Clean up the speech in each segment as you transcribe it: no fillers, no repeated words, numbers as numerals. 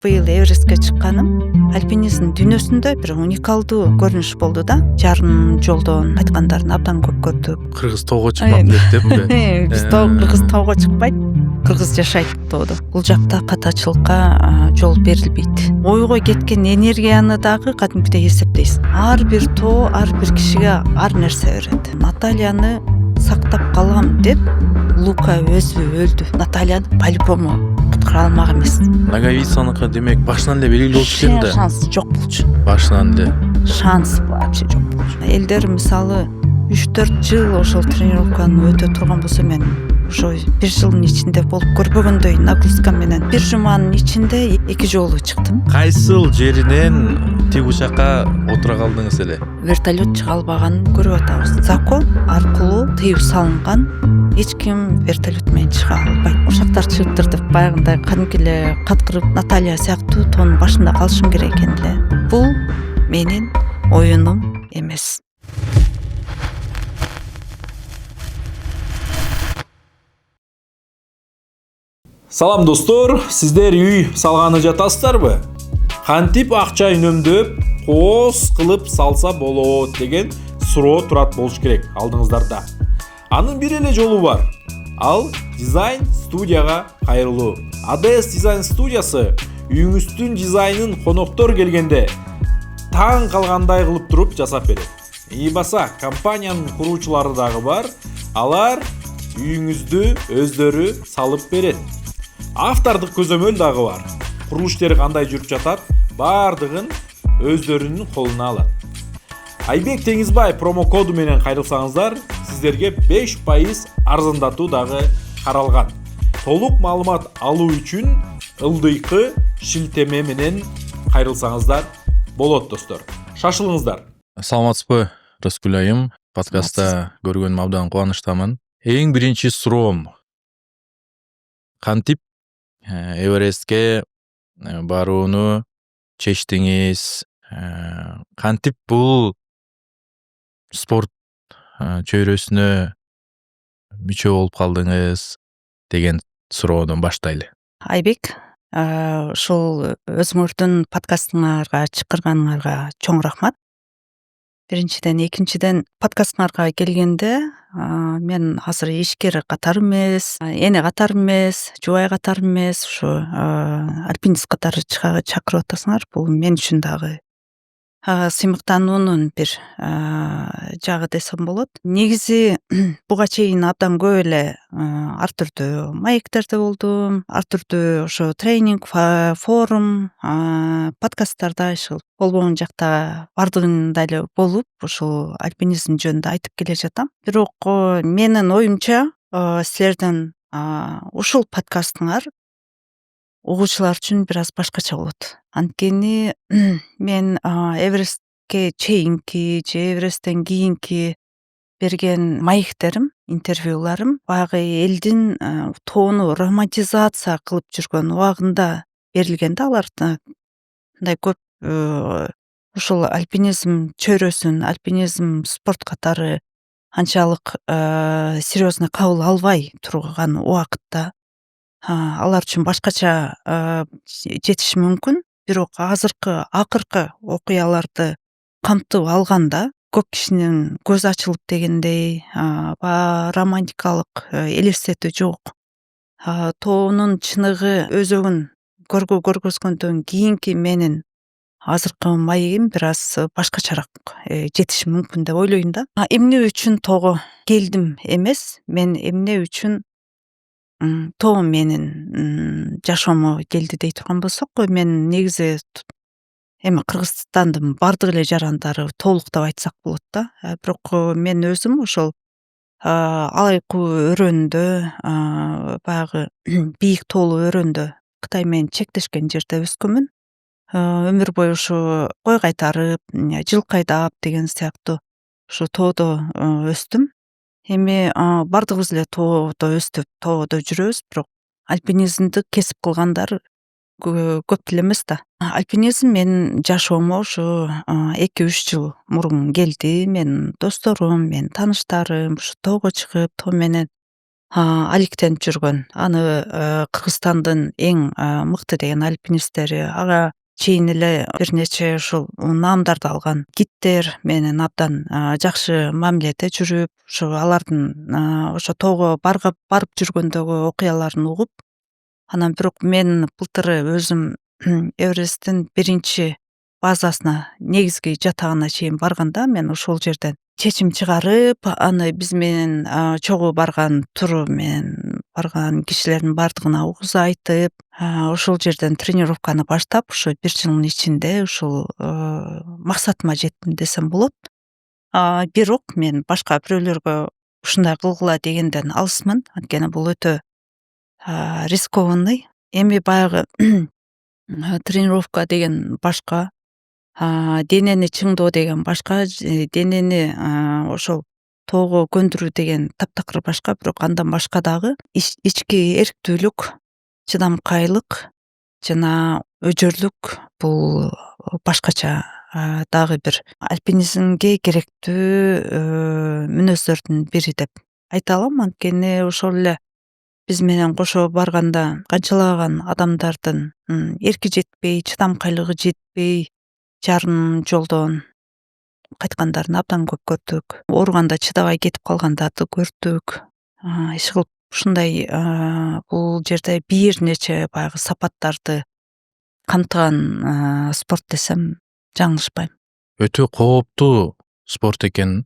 быйыл Эверестке чыкканым альпинизм дүйнөсүндө бир уникалдуу көрүнүш болду да. Жарым жолдон кайткандарын абдан көп көрдүк. Кыргыз тоого чыкмак дептепи? Биз кыргыз тоого чыкпайт, кыргыз жашайт тоодо. Бул жакта катачылыкка жол берилбейт. Ойго кеткен энергияны дагы кадимкидей эсептейсиң. Ар бир тоо ар бир кишиге ар нерсе берет. Натальяны сактап калам деп Лука өзү өлдү. Натальяны по-любому куткара алмак эмес. Наговицаныкы демек башынан эле белгилүү болчу экен да. Шанс жок болчу. Башынан эле. Шанс вообще жок болчу. Элдер мисалы 3-4 жыл ошол тренировканы өтө турган болсо, мен ошо 1 жылдын ичинде болуп көрбөгөндөй нагрузка менен 1 жуманын ичинде 2 жолу чыктым. Кайсыл жеринен тиг учакка отура калдыңыз эле? Вертолет чыга албаганын көрүп атабыз. Закон аркылуу тыюу салынган. Эч ким вертолет менен чыга албайт. Ушактар чыгыптыр деп баягындай кадимки эле каткырып Наталья сыяктуу тоонун башында калышым керек экен эле. Бул менин оюнум эмес. Салам достор, сиздер үй салганы жатасыздарбы? Кантип акча үнөмдөп, кооз кылып салса болот деген суроо турат болуш керек алдыңыздарда. Анын бир эле жолу бар. Ал дизайн студияга кайрылуу. ADS дизайн студиясы үйүңүздүн дизайнын коноктор келгенде таң калгандай кылып туруп жасап берет. Баса компаниянын куруучулары дагы бар. Алар үйүңүздү өздөрү салып берет. Автордук көзөмөл дагы бар. Курулуш иштери кандай жүрүп жатат, бардыгын өздөрүнүн колуна алат. Айбек Теңизбай промокоду менен кайрылсаңыздар, сиздерге 5% арзандатуу дагы каралган. Толук маалымат алуу үчүн ылдыйкы шилтеме менен кайрылсаңыздар болот достор. Шашылыңыздар. Саламатсызбы, Раскүл айым? Подкастта көргөнүм абдан кубанычтамын. Эң биринчи суроом. Кантип Эверестке барууну чечтиңиз? Кантип бул спорт чөйрөсүнө мүчө болуп калдыңыз деген суроодон баштайлы. Айбек, ушул өзүңөрдүн подкастыңарга чакырганыңарга чоң рахмат. Биринчиден, экинчиден подкастыңарга келгенде, мен азыр ишкер катары эмес, эне катары эмес, жубай катары эмес, ушу альпинист катары чакырып атасыңар. Бул мен үчүн дагы сыймыктануунун бир жагы десем болот. Негизи буга чейин абдан көп эле ар түрдүү маектерде болдум, ар түрдүү ошо тренинг, форум, подкасттарда ушул болбогон жакта бардыгында эле болуп, ушул альпинизм жөнүндө айтып келе жатам. Бирок менин оюмча, силердин ушул подкастыңар угуучулар үчүн бир аз башкача болот. Анткени мен Эверестке чейинки же Эвересттен кийинки берген маектерим, интервьюларым баягы элдин тоону романтизация кылып жүргөн убагында берилген да. Алар мындай көп ушул альпинизм чөйрөсүн, альпинизм спорт катары анчалык серьезно кабыл албай турган убакытта алар үчүн башкача жетиши мүмкүн. Бирок акыркы окуяларды камтып алганда көп кишинин көзү ачылып дегендей, романтикалык элестетүү жок. Тоонун чыныгы өзөгүн көргөзгөндөн кийинки менин азыркы маегим бир аз башкачараак жетиши мүмкүн деп ойлойм да. Эмне үчүн тоого келдим эмес, мен эмне үчүн тоо менин жашоомо келди дей турган болсок, мен негизи эми Кыргызстандын бардык эле жарандары тоолуктап айтсак болот да. Бирок мен өзүм ошол алайкуу өрөөндө, баягы бийик тоолуу өрөөндө Кытай менен чектешкен жерде өскөнмүн. Өмүр бою ушу кой кайтарып, жылкы айдап деген сыяктуу ушу тоодо өстүм. Эми бардыгыбыз эле тоодо өстүп, тоодо жүрөбүз, бирок альпинизмди кесип кылгандар көп деле эмес да. Альпинизм менин жашоомо ушу 2-3 жыл мурун келди. Менин досторум, менин тааныштарым ушу тоого чыгып, тоо менен алектенип жүргөн. Аны Кыргызстандын эң мыкты деген альпинисттери, ага чейин эле бир нече ушул наамдарды алган гиддер менен абдан жакшы мамиледе жүрүп, ушу алардын ошо тоого барып жүргөндөгү окуяларын угуп, анан бирок мен былтыр өзүм Эвересттин биринчи базасына, негизги жатагына чейин барганда, мен ошол жерден чечим чыгарып, аны биз менен чогуу барган тур менен барган кишилердин бардыгына угуз айтып, ошол жерден тренировканы баштап, ушу бир жылдын ичинде ушул максатыма жеттим десем болот. Бирок мен башка бирөөлөргө ушундай кылгыла дегенден алысмын. Анткени бул өтө рискованный. Эми баягы тренировка деген башка, денени чыңдоо деген башка, денени ошол тоого көндүрүү деген таптакыр башка. Бирок андан башка дагы ички эрктүүлүк, чыдамкайлык жана өжөрлүк бул башкача дагы бир альпинизмге керектүү мүнөздөрдүн бири деп айта алам. Анткени ошол эле биз менен кошо барганда канчалаган адамдардын эрки жетпей, чыдамкайлыгы жетпей, жарым жолдон кайткандарын абдан көп көрдүк. Ооруганда чыдабай кетип калгандарды көрдүк. Иш кылып ушундай бул жерде бир нече баягы сапаттарды камтыган спорт десем жаңылышпайм. Өтө кооптуу спорт экен.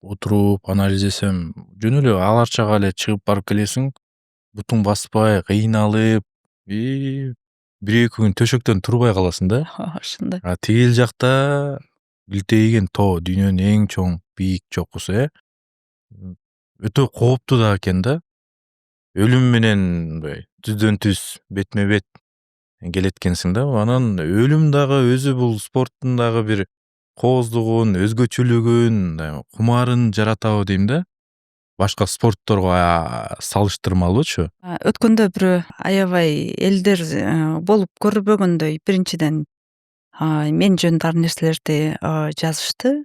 Отуруп анализдесем, жөн эле аларчага эле чыгып барып келесиң, бутуң баспай, кыйналып, бир-эки күн төшөктөн турбай каласың да. Ошондой. Тигил жакта Билтейген тоо, дүйнөнүн эң чоң бийик чокусу, өтө кооптуу да экен да. Өлүм менен түздөн түз бетме бет келет экенсиң да. Анан өлүм дагы өзү бул спорттун дагы бир кооздугун, өзгөчөлүгүн, кумарын жаратабы дейм да. Башка спортторго салыштырмалуучу. Өткөндө бир аябай элдер болуп көрбөгөндөй биринчиден мен жөнүндө ар нерселерди жазышты.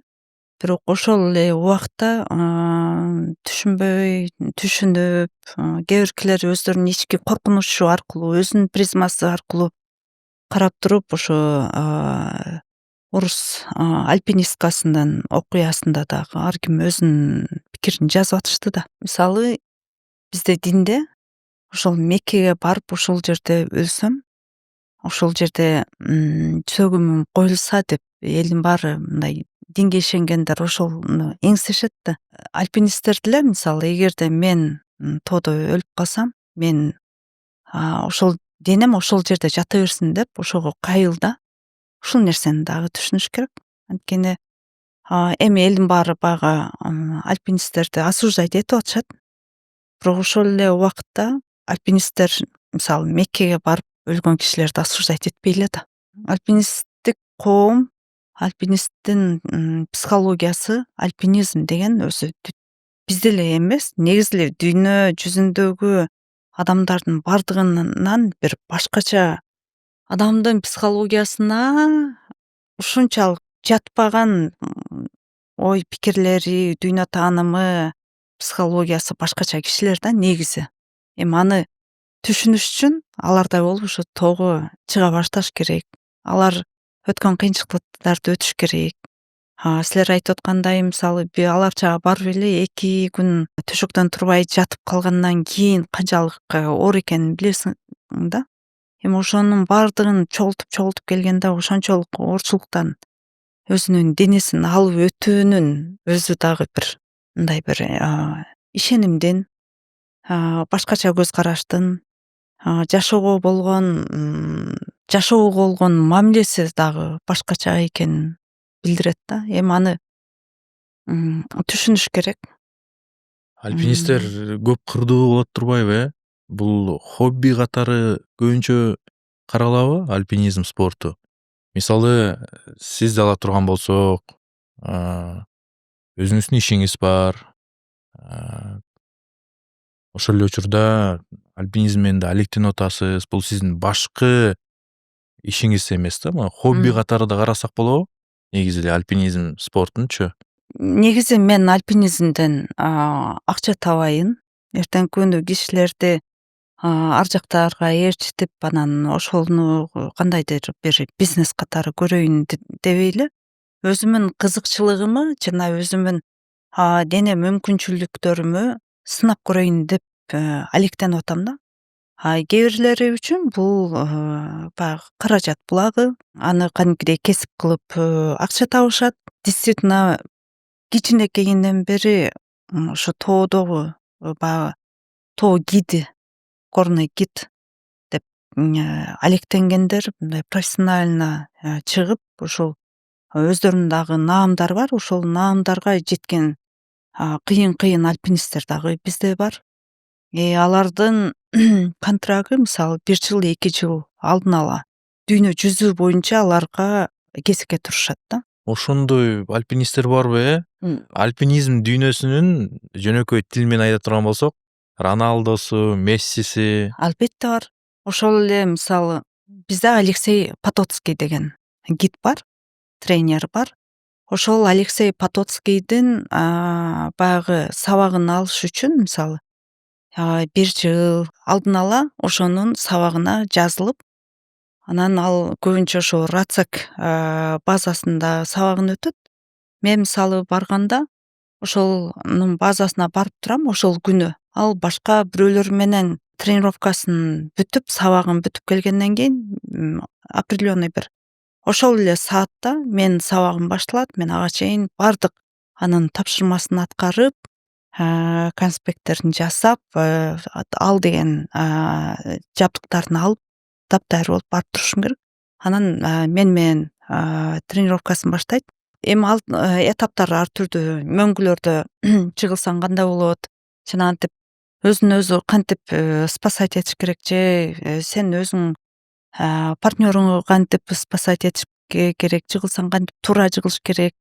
Бирок ошол эле убакта түшүнүп, кээ биркилер өздөрүнүн ички коркунучу аркылуу, өзүнүн призмасы аркылуу карап туруп, ошо орус альпинисткасынын окуясында дагы ар ким өзүнүн пикирин жазып атышты да. Мисалы, бизде динде ошол Меккеге барып ошол жерде өлсөм, ошол жерде сөгүмүм коюлса деп элдин баары мындай динге ишенгендер ошону эңсешет да. Альпинисттер деле мисалы, эгерде мен тоодо өлүп калсам, мен ошол денем ошол жерде жата берсин деп ошого кайыл да. Ушул нерсени дагы түшүнүш керек. Анткени эми элдин баары баягы альпинисттерди осуждать этип атышат. Бирок ошол эле убакытта альпинисттер мисалы Меккеге барып өлгөн кишилерди осуждать этпей эле да. Альпинисттик коом, альпинисттин психологиясы, альпинизм деген өзү бизде эле эмес, негизи эле дүйнө жүзүндөгү адамдардын бардыгынан бир башкача. Адамдын психологиясына ушунчалык жатпаган ой пикирлери, дүйнө таанымы, психологиясы башкача кишилер да негизи. Эми аны түшүнүш үчүн алардай болуп ушу тоого чыга башташ керек. Алар өткөн кыйынчылыктарды өтүш керек. Силер айтып аткандай, мисалы, аларчага барып эле 2 күн төшөктөн турбай жатып калгандан кийин канчалык оор экенин билесиң да. Эми ошонун бардыгын чогултуп келгенде ошончолук оорчулуктан өзүнүн денесин алып өтүүнүн өзү дагы бир мындай бир ишенимдин, башкача көз караштын, жашоого болгон мамилеси дагы башкача экенин билдирет да. Эми аны түшүнүш керек. Альпинисттер көп кырдуу болот турбайбы, Бул хобби катары көбүнчө каралабы альпинизм спорту? Мисалы, сиз ала турган болсок, өзүңүздүн ишиңиз бар. Ошол эле учурда альпинизм менен да алектенип атасыз. Бул сиздин башкы ишиңиз эмес да, хобби катары да карасак болобу? Негизи эле альпинизм спортунчу. Негизи мен альпинизмден акча табайын эртеңки күнү кишилерди ар жактарга ээрчитип анан ошону кандайдыр бир бизнес катары көрөйүн деп эле өзүмдүн кызыкчылыгымы жана өзүмдүн дене мүмкүнчүлүктөрүмө сынап көрөйүн деп алектенип атам да. Кээ бирлери үчүн бул баягы каражат булагы, аны кадимкидей кесип кылып акча табышат. Действительно кичинекейинен бери ошо тоодогу баягы тоо гиди, горный гид деп алектенгендер мындай профессионально чыгып ушул өздөрүнүн дагы наамдары бар. Ошол наамдарга жеткен кыйын альпинисттер дагы бизде бар. Алардын контрагы мисалы 1 жыл, 2 жыл алдын ала дүйнө жүзү боюнча аларга кезекке турушат да. Ошондой альпинисттер барбы, Альпинизм дүйнөсүнүн жөнөкөй тил менен айта турган болсок, Роналдосу, Мессиси. Албетте бар. Ошол эле мисалы бизде Алексей Потоцкий деген гид бар, тренер бар. Ошол Алексей Потоцкийдин баягы сабагын алыш үчүн мисалы 1 жыл алдын ала ошонун сабагына жазылып, анан ал көбүнчө ошо Рацак базасында сабагын өтөт. Мен мисалы барганда ошолнун базасына барып турам ошол күнү. Ал башка бирөөлөр менен тренировкасын бүтүп, сабагын бүтүп келгенден кийин определенный бир ошол эле саатта менин сабагым башталат. Мен ага чейин бардык анын тапшырмасын аткарып, конспекттерин жасап, ал деген жабдыктарын алып, таптайыр болуп барып турушум керек. Анан мен менен тренировкасын баштайт. Эми ал этаптар ар түрдүү. Мөңгүлөрдө чыгылсаң кандай болот, жана антип өзүн өзү кантип спасать этиш керек же сен өзүң партнерыңы кантип спасать этиш керек, жыгылсаң кантип туура жыгылыш керек,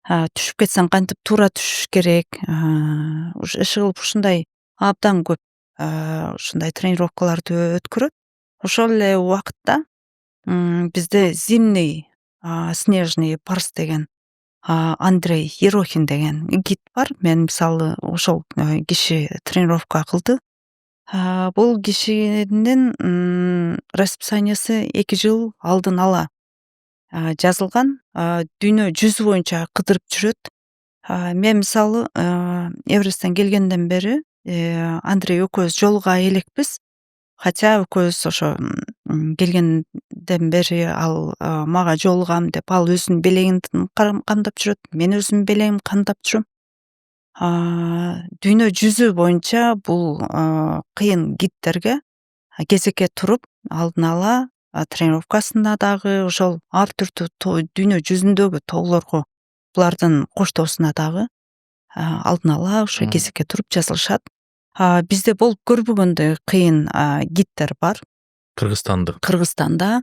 түшүп кетсең кантип туура түшүш керек. Иши кылып ушундай абдан көп ушундай тренировкаларды өткөрөт. Ошол эле убакытта бизде зимний снежный барс деген Андрей Ерохин деген гид бар. Мен мисалы ошол киши тренировка кылды. Бул кишинин расписаниясы 2 жыл алдын ала жазылган. Дүйнө жүзү боюнча кыдырып жүрөт. Мен мисалы Эвересттен келгенден бери Андрей экөөбүз жолуга элекпиз. Хотя экөөбүз ошо келгенден бери ал мага жолугам деп ал өзүнүн белегин камдап жүрөт. Мен өзүмдүн белегимди камдап жүрөм. Дүйнө жүзү боюнча бул кыйын гидтерге кезекке туруп алдын ала тренировкасына дагы ошол ар түрдүү дүйнө жүзүндөгү тоолорго булардын коштоосуна дагы алдын ала ошо кезекке туруп жазылышат. Бизде болуп көрбөгөндөй кыйын гидтер бар. Кыргызстанда.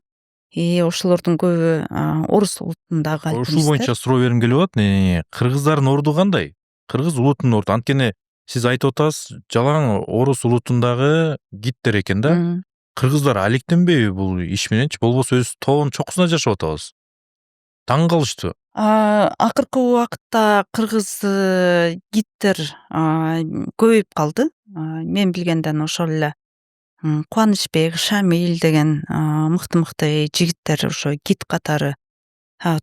Ошолордун көбү орус улутундагы альпинисттер. Ушул боюнча суроо бергим келип атат. Кыргыздардын орду кандай? Кыргыз улутунун орду. Анткени сиз айтып атасыз, жалаң орус улутундагы гидтер экен да. Кыргыздар алектенбейби бул иш мененчи? Болбосо өз тоонун чокусуна жашап атабыз. Таң калыштуу. Акыркы убакытта кыргыз гидтер көбөйүп калды. Мен билгенден ошол эле Кубанычбек, Шамиль деген мыкты жигиттер ошо гид катары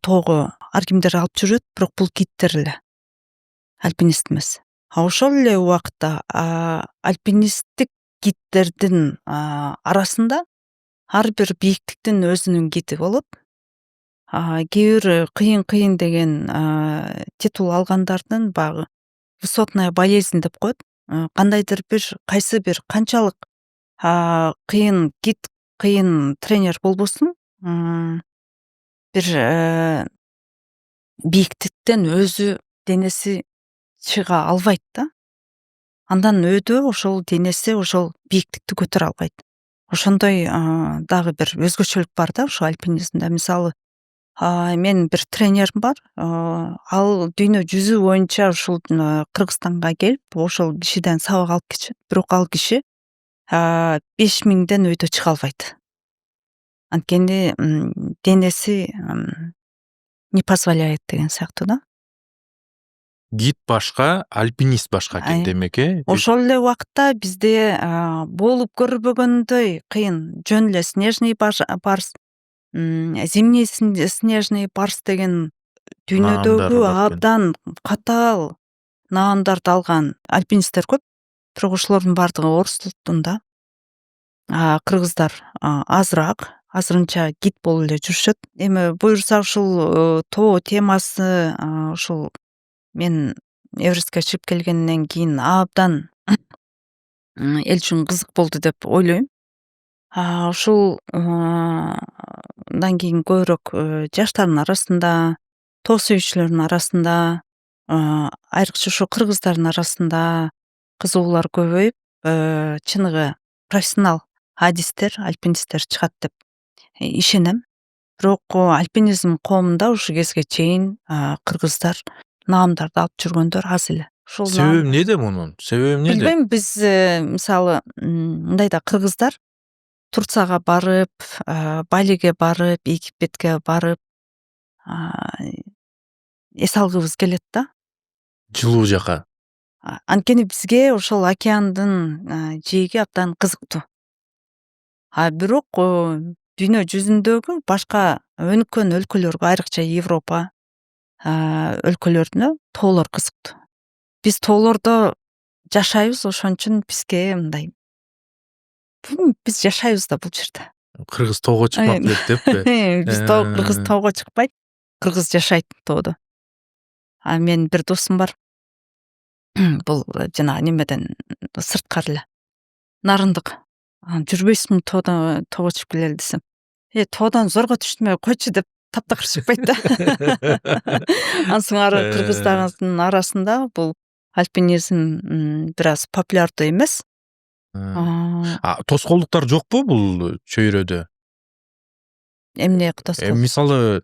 тоого ар кимдер алып жүрөт, бирок бул гидтер эле, альпинист эмес. Ошол эле убакытта альпинисттик гидтердин арасында ар бир бийиктиктин өзүнүн гиди болот. Кээ бир кыйын деген титул алгандардын баягы высотная болезнь деп коет. Кандайдыр бир кайсы бир канчалык кыйын гид, кыйын тренер болбосун, бир бийиктиктен өзү денеси чыга албайт да. Андан өйдө ошол денеси ошол бийиктикти көтөрө албайт. Ошондой дагы бир өзгөчөлүк бар да ошо альпинизмде. Мисалы менин бир тренерим бар. Ал дүйнө жүзү боюнча ушул Кыргызстанга келип, ошол кишиден сабак алып кетишет. Бирок ал киши 5000ден өйдө чыга албайт. Анткени денеси не позволяет деген сыяктуу да. гид башка, альпинист башка экен демек, ошол эле убакытта бизде болуп көрбөгөндөй кыйын жөн эле снежный барс, зимний снежный барс деген Наамдар дүйнөдөгү бар экен. абдан катаал наамдарды алган альпинисттер көп. Бирок ошолордун бардыгы орус тилинде. Кыргыздар азыраак, азырынча гид болуп эле жүрүшөт. Эми буюрса ушул тоо темасы ушул мен Эверестке чыгып келгенден кийин абдан эл үчүн кызык болду деп ойлойм. Ушул кийин көбүрөөк жаштардын арасында, тоо сүйүүчүлөрдүн арасында, айрыкча ушу кыргыздардын арасында кызыгуулар көбөйүп, чыныгы профессионал адистер, альпинисттер чыгат деп ишенем. Бирок альпинизм коомунда ушул кезге чейин кыргыздар наамдарды алып жүргөндөр аз эле. Ошол Себеби эмнеде мунун? Себеби эмнеде? билбейм, биз мисалы мындайда кыргыздар Турцияга барып, Балиге барып, Египетке барып эс алгыбыз келет да. Жылуу жака. Анткени бизге ошол океандын жээги абдан кызыктуу. Бирок дүйнө жүзүндөгү башка өнүккөн өлкөлөргө, айрыкча Европа өлкөлөрүнө тоолор кызыктуу. Биз тоолордо жашайбыз, ошон үчүн бизге мындай биз жашайбыз да бул жерде. Кыргыз тоого чыкмак элек деппи? Биз кыргыз тоого чыкпайт, кыргыз жашайт тоодо. Менин бир досум бар. Бул жанагы немеден сырткары эле. Нарындык. Жүрбөйсүңбү тоого чыгып келели десем. Тоодон зорго түштүмө койчу деп таптакыр чыкпайт да. Ансын кыргыздардын арасында бул альпинизм бир аз популярдуу эмес. Тоскоолдуктар жокпу бул чөйрөдө? Эмне тоскоолдук? Мисалы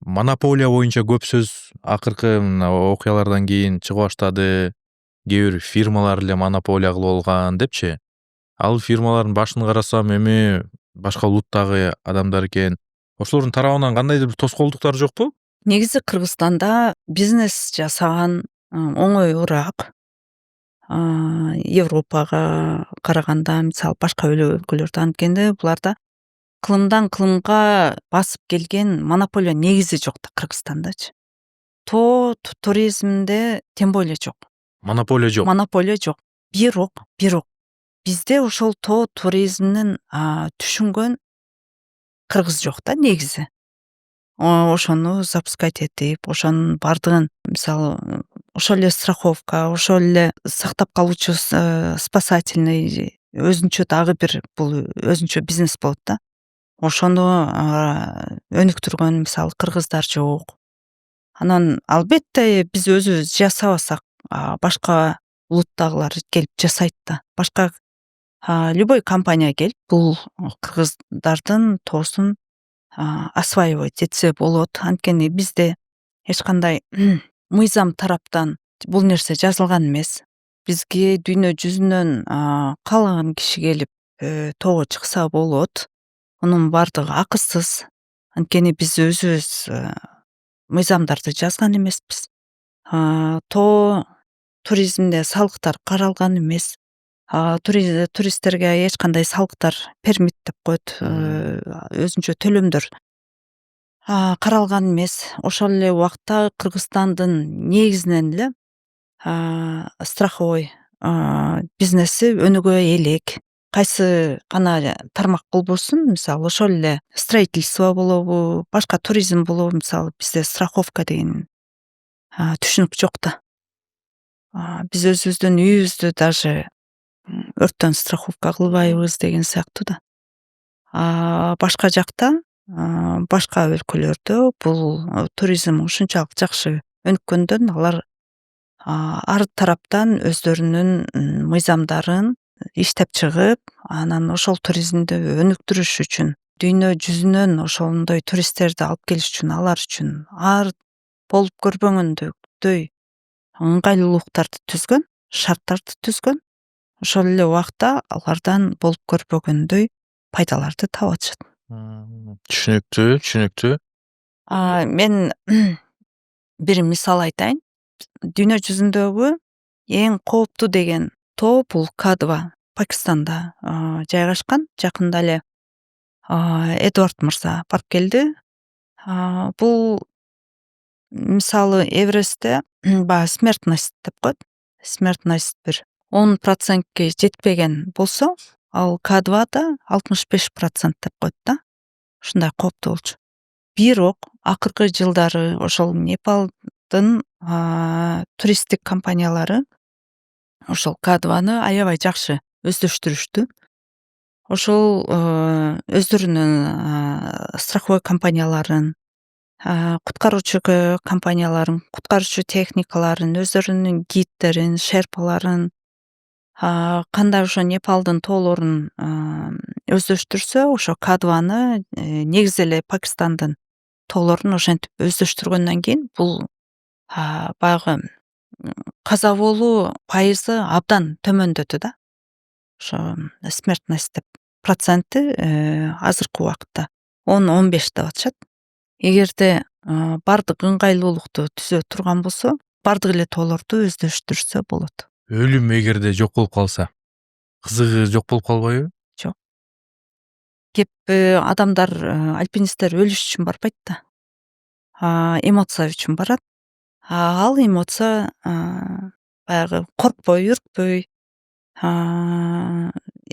монополия боюнча көп сөз акыркы мына окуялардан кийин чыга баштады. Кээ бир фирмалар эле монополия кылып алган депчи. Ал фирмалардын башын карасам эми башка улуттагы адамдар экен. Ошолордун тарабынан кандайдыр бир тоскоолдуктар жокпу? Негизи Кыргызстанда бизнес жасаган оңоюраак. Европага караганда, мисалы башка өлкөлөрдө, анткени буларда кылымдан кылымга басып келген монополия негизи жок да Кыргызстандачы. Тоо туризмде тем более жок. Монополия жок. Монополия жок. Бирок бизде ошол тоо туризмин түшүнгөн кыргыз жок да негизи. Ошону запускать этип, ошонун бардыгын мисалы ошол эле страховка, ошол эле сактап калуучу спасательный өзүнчө дагы бир бул өзүнчө бизнес болот да. Ошону өнүктүргөн мисалы кыргыздар жок. Анан албетте биз өзүбүз жасабасак, башка улуттагылар келип жасайт да. Башка любой компания келип бул кыргыздардын тоосун осваивать этсе болот. Анткени бизде эч кандай мыйзам тараптан бул нерсе жазылган эмес. Бизге дүйнө жүзүнөн каалаган киши келип тоого чыкса болот. Мунун бардыгы акысыз. Анткени биз өзүбүз мыйзамдарды жазган эмеспиз. Тоо туризмде салыктар каралган эмес. Туристтерге эч кандай салыктар пермит деп коет, өзүнчө төлөмдөр каралган эмес. Ошол эле убакта Кыргызстандын негизинен эле страховой бизнеси өнүгө элек. Кайсы гана тармак болбосун, мисалы ошол эле строительство болобу, башка туризм болобу, мисалы бизде страховка деген түшүнүк жок да. Биз өзүбүздүн үйүбүздү даже өрттөн страховка кылбайбыз деген сыяктуу да. Башка жакта, башка өлкөлөрдө бул туризм ушунчалык жакшы өнүккөндөн алар ар тараптан өздөрүнүн мыйзамдарын иштеп чыгып, анан ошол туризмди өнүктүрүш үчүн, дүйнө жүзүнөн ошондой туристтерди алып келиш үчүн, алар үчүн ар болуп көрбөгөндөй ыңгайлуулуктарды түзгөн, шарттарды түзгөн. Ошол эле убакта алардан болуп көрбөгөндөй пайдаларды таап атышат. Түшүнүктүү. Мен бир мисал айтайын. дүйнө жүзүндөгү эң кооптуу деген тоо бул К2 Пакистанда жайгашкан. Жакында эле Эдвард мырза барып келди. Бул мисалы Эверестте баягы смертность деп коет. Смертность бир 10%ке жетпеген болсо, ал К2да 65% деп коет да. Ушундай кооптуу болчу. Бирок акыркы жылдары ошол Непалдын туристтик компаниялары ошол К2ны аябай жакшы өздөштүрүштү. Ошол өздөрүнүн страховой компанияларын, куткаруучу компанияларын, куткаруучу техникаларын, өздөрүнүн гиддерин, шерпаларын, кандай ошо Непалдын тоолорун өздөштүрсө, ошо К2ны негизи эле Пакистандын тоолорун ошентип өздөштүргөндөн кийин бул баягы каза болуу пайызы абдан төмөндөдү да. Ошо смертность деп проценти азыркы убакытта 10-15 деп атышат. Эгерде бардык ыңгайлуулукту түзө турган болсо, бардык эле тоолорду өздөштүрсө болот. Өлүм эгерде жок болуп калса, кызыгы жок болуп калбайбы? Жок. Кеп адамдар, альпинисттер өлүш үчүн барбайт да. Эмоция үчүн барат. Ал эмоция баягы коркпой, үркпөй,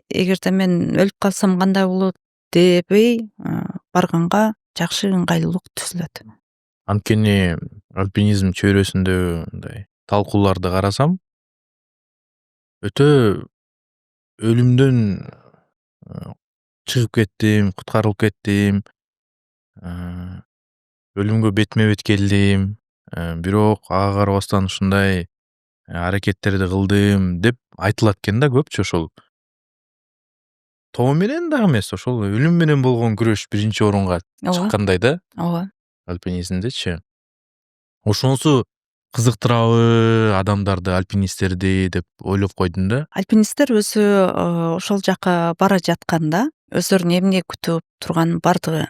эгерде мен өлүп калсам кандай болот дебей барганга жакшы ыңгайлуулук түзүлөт. Анткени альпинизм чөйрөсүндөгү мындай талкууларды карасам, өтө өлүмдөн чыгып кеттим, куткарылып кеттим, өлүмгө бетме бет келдим, бирок ага карабастан ушундай аракеттерди кылдым деп айтылат экен да көпчү. Ошол тоо менен дагы эмес, ошол өлүм менен болгон күрөш биринчи орунга чыккандай да Ооба. альпинизмдечи. Ошонусу кызыктырабы адамдарды, альпинисттерди деп ойлоп койдум да. Альпинисттер өзү ошол жака бара жатканда өздөрүн эмне күтүп турганын бардыгы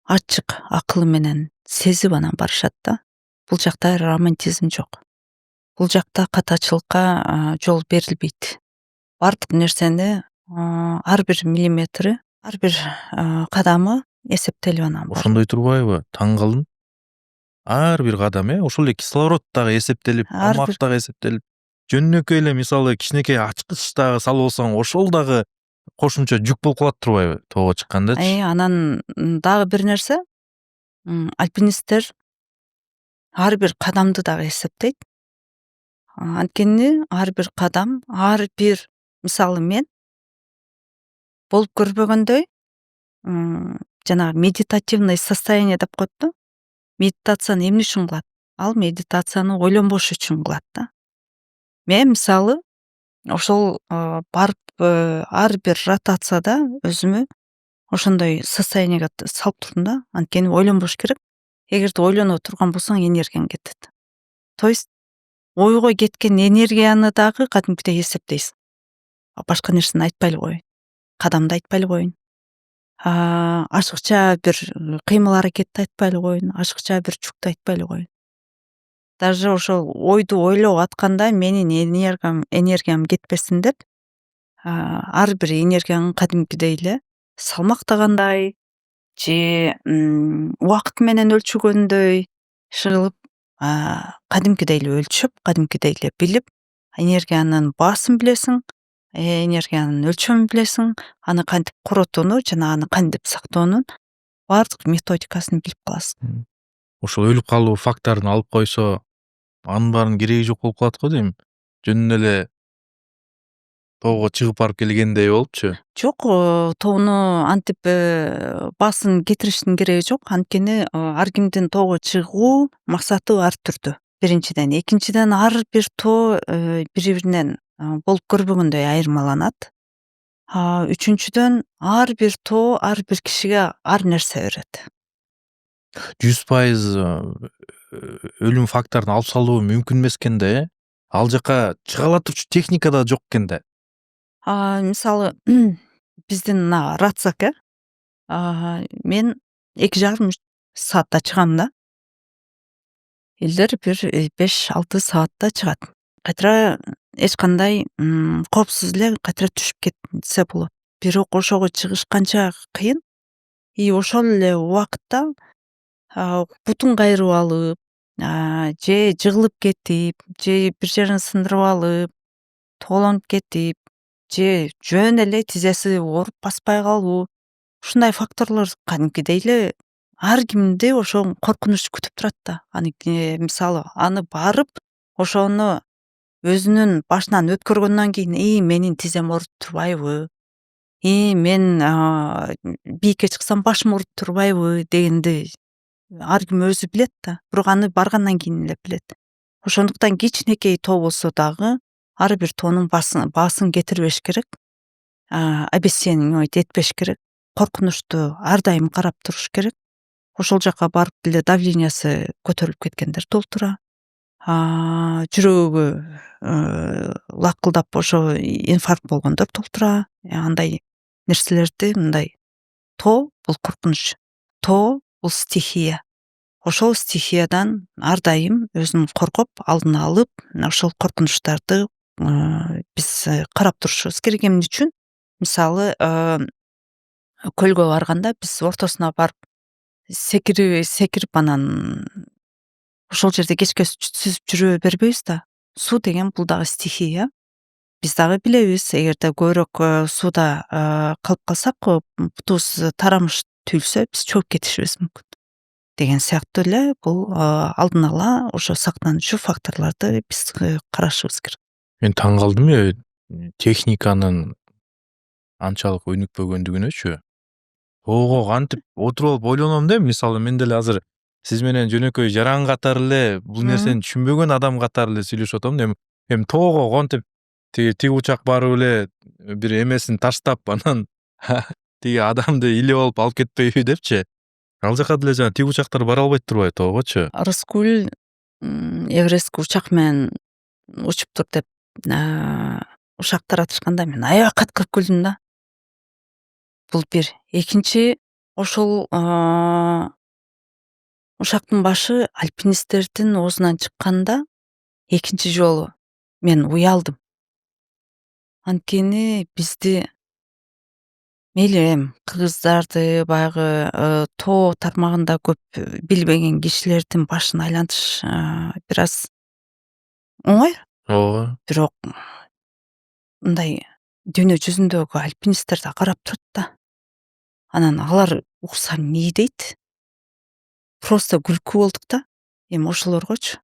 ачык акылы менен сезип анан барышат да. Бул жакта романтизм жок. Бул жакта катачылыкка жол берилбейт. Бардык нерсени ар бир миллиметри, ар бир кадамы эсептелип анан барат. Ошондой турбайбы? Таң калдым. Ар бир кадам, ошол эле кислород дагы эсептелип, Ар бир- тамак дагы эсептелип, жөнөкөй эле мисалы кичинекей ачкыч дагы салып алсаң, ошол дагы кошумча жүк болуп калат турбайбы тоого чыккандачы? Анан дагы бир нерсе, альпинисттер ар бир кадамды дагы эсептейт. Анткени ар бир кадам, ар бир, мисалы мен болуп көрбөгөндөй жанагы медитативный состояние деп коет да. Медитацияны эмне үчүн кылат? Ал медитацияны ойлонбош үчүн кылат да. Мен мисалы ошол барып ар бир ротацияда өзүмө ошондой состояниеге салып турдум да. Анткени ойлонбош керек. Эгерде ойлоно турган болсоң энергияң кетет. То есть ойго кеткен энергияны дагы кадимкидей эсептейсиң. Башка нерсени айтпай эле коеюн. Кадамды айтпай эле коеюн. Ашыкча бир кыймыл аракетти айтпай эле коеюн. Ашыкча бир жүктү айтпай эле коеюн. Даже ошол ойду ойлоп атканда менин энергиям кетпесин деп ар бир энергияны кадимкидей эле салмактагандай же убакыт менен өлчөгөндөй кылып кадимкидей эле өлчөп, кадимкидей эле билип, энергиянын баасын билесиң, энергиянын өлчөмүн билесиң, аны кантип коротууну жана аны кантип сактоонун бардык методикасын билип каласың. Ошол өлүп калуу факторун алып койсо, анын баарын кереги жок болуп калат го дейм. Жөн эле тоого чыгып барып келгендей болупчу. Жок, тоону антип баасын кетириштин кереги жок. Анткени ар кимдин тоого чыгуу максаты ар түрдүү. Биринчиден, экинчиден ар бир тоо бири-биринен болуп көрбөгөндөй айырмаланат. Үчүнчүдөн ар бир тоо ар бир кишиге ар нерсе берет. 100% өлүм факторун алып салуу мүмкүн эмес экен да, Ал жака чыга алатчу техника да жок экен да. Мисалы биздин мына рацак мен 2,5-3 саатта чыгам да. элдер бир 5-6 саатта чыгат. Кайтара эч кандай коопсуз эле кайтара түшүп кетсе болот. Бирок ошого чыгыш канча кыйын. И ошол эле убакытта бутун кайрып алып, же жыгылып кетип, же бир жерин сындырып алып, тоголонуп кетип, же жөн эле тизеси ооруп баспай калуу, ушундай факторлор кадимкидей эле ар кимди ошо коркунуч күтүп турат да. Мисалы аны барып, ошону өзүнүн башынан өткөргөндөн кийин, менин тизем ооруп турбайбы? Мен бийикке чыксам башым ооруп турбайбы дегенди ар ким өзү билет да. Бирок аны баргандан кийин эле билет. Ошондуктан кичинекей тоо болсо дагы ар бир тоонун баасын кетирбеш керек. Обесценивать этпеш керек. Коркунучту ар дайым карап туруш керек. Ошол жака барып деле давлениясы көтөрүлүп кеткендер толтура. Жүрөгү лакылдап ошо инфаркт болгондор толтура. Андай нерселерди мындай тоо бул коркунуч. Тоо бул стихия. Ошол стихиядан ар дайым өзүн коргоп, алдын алып, ошол коркунучтарды биз карап турушубуз керек. Эмне үчүн? Мисалы, көлгө барганда биз ортосуна барып секирип анан ошол жерде кечке сүзүп жүрө бербейбиз да. Суу деген бул дагы стихия. Биз дагы билебиз, эгерде көбүрөөк сууда калып калсак, бутубуз тарамыш түйүлсө, биз чөгүп кетишибиз мүмкүн. Деген сыяктуу эле бул алдын ала ошо сактануучу факторлорду биз карашыбыз керек. Мен таң калдым техниканын анчалык өнүкпөгөндүгүнөчү. Тоого кантип отуруп алып ойлоном да, мисалы мен деле азыр сиз менен жөнөкөй жаран катары эле бул нерсени түшүнбөгөн адам катары эле сүйлөшүп атам. Эми тоого контип тиги учак барып эле бир эмесин таштап анан тиги адамды илеп алып кетпейби депчи. Ал жака деле жана тиги учактар бара албайт турбайбы тоогочу? Рыскүл Эверестке учак менен учуп тур деп ушак таратышканда мен аябай кыткырып күлдүм да. Бул бир. Экинчи, ошол ушактын башы альпинисттердин оозунан чыкканда экинчи жолу мен уялдым. Анткени бизди мейли кыргыздарды баягы тоо тармагында көп билбеген кишилердин башын айлантыш бир аз оңой. Ооба. Бирок мындай дүйнө жүзүндөгү альпинисттер да карап турат да. Анан алар укса эмне дейт? Просто күлкү болдук да. Эми ошолоргочу.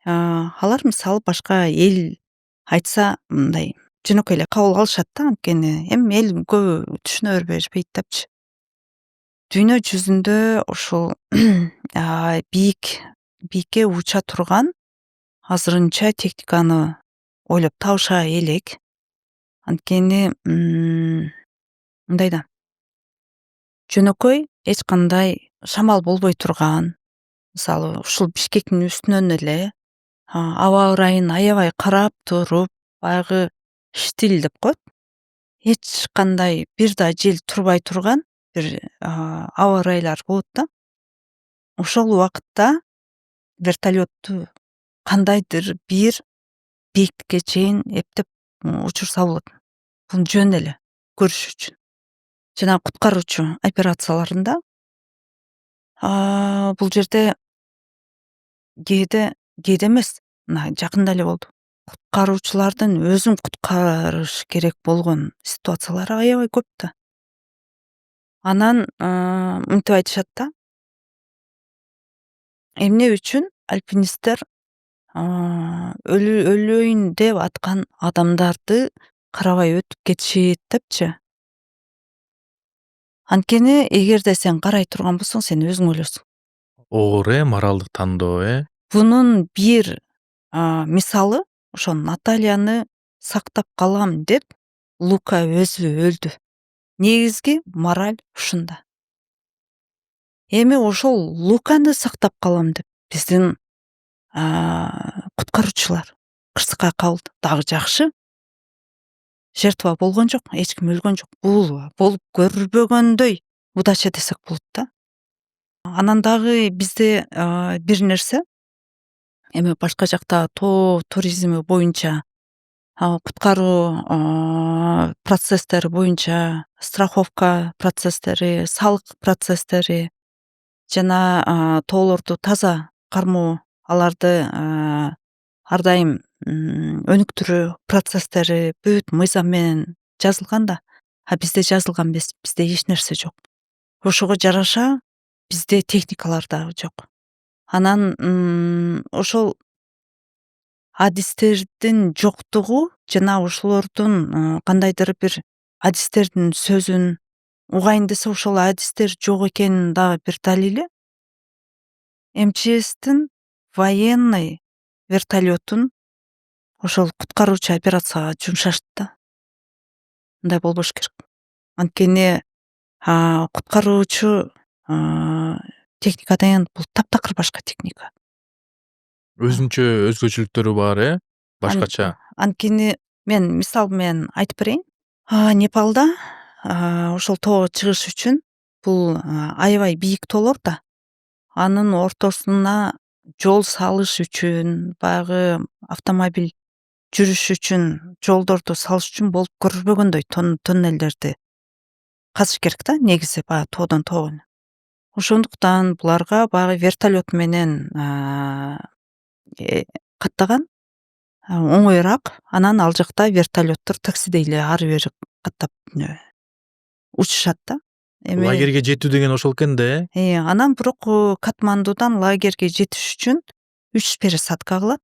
Алар мисалы башка эл айтса мындай жөнөкөй эле кабыл алышат да. Анткени эми эл көбү түшүнө беришпейт депчи. Дүйнө жүзүндө ошол бийикке уча турган азырынча техниканы ойлоп табыша элек. Анткени мындай да. Жөнөкөй эч кандай шамал болбой турган, мисалы ушул Бишкектин үстүнөн эле аба ырайын аябай карап туруп, баягы штиль деп коет. Эч кандай бир да жел турбай турган бир аба ырайлар болот да. Ошол убакытта вертолетту кандайдыр бир бийиктикке чейин эптеп учурса болот. Бул жөн эле көрүш үчүн. Жана куткаруучу операцияларында бул жерде кээде эмес, мына жакында эле болду. Куткаруучулардын өзүн куткарыш керек болгон ситуациялар аябай көп да. Анан мынтип айтышат да. Эмне үчүн альпинисттер өлөйүн деп аткан адамдарды карабай өтүп кетишет депчи. Анткени эгерде сен карай турган болсоң, сен өзүң өлөсүң. Оор моралдык тандоо Бунун бир мисалы ошо Натальяны сактап калам деп Лука өзү өлдү. Негизги мораль ушунда. Эми ошол Луканы сактап калам деп биздин куткаруучулар кырсыкка кабылды. Дагы жакшы. Жертва болгон жок, эч ким өлгөн жок. Бул болуп көрбөгөндөй удача десек болот да. Анан дагы бизде бир нерсе эми башка жакта тоо туризми боюнча куткаруу процесстери боюнча страховка процесстери, салык процесстери жана тоолорду таза кармоо, аларды ар дайым өнүктүрүү процесстери бүт мыйзам менен жазылган да, а бизде жазылган эмес, бизде эч нерсе жок. Ошого жараша бизде техникалар дагы жок. Анан ошол адистердин жоктугу жана ошолордун кандайдыр бир адистердин сөзүн угайын десе ошол адистер жок экенин дагы бир далили МЧСтин военный вертолетун ошол куткаруучу операцияга жумшашты да. Мындай болбош керек. Анткени куткаруучу техникадан бул таптакыр башка техника. Өзүнчө өзгөчөлүктөрү бар, башкача. Анткени мен мисал менен айтып берейин. Непалда ошол тоого чыгыш үчүн бул аябай бийик тоолор да. Анын ортосуна жол салыш үчүн, баягы автомобиль жүрүш үчүн жолдорду салыш үчүн болуп көрбөгөндөй тоннелдерди казыш керек да, негизи баягы тоодон тоого. Ошондуктан буларга баягы вертолет менен каттаган оңоюраак. Анан ал жакта вертолеттор таксидей эле ары бери каттап учушат да. Лагерге жетүү деген ошол экен да. Анан бирок Катмандудан лагерге жетиш үчүн 3 пересадка кылат.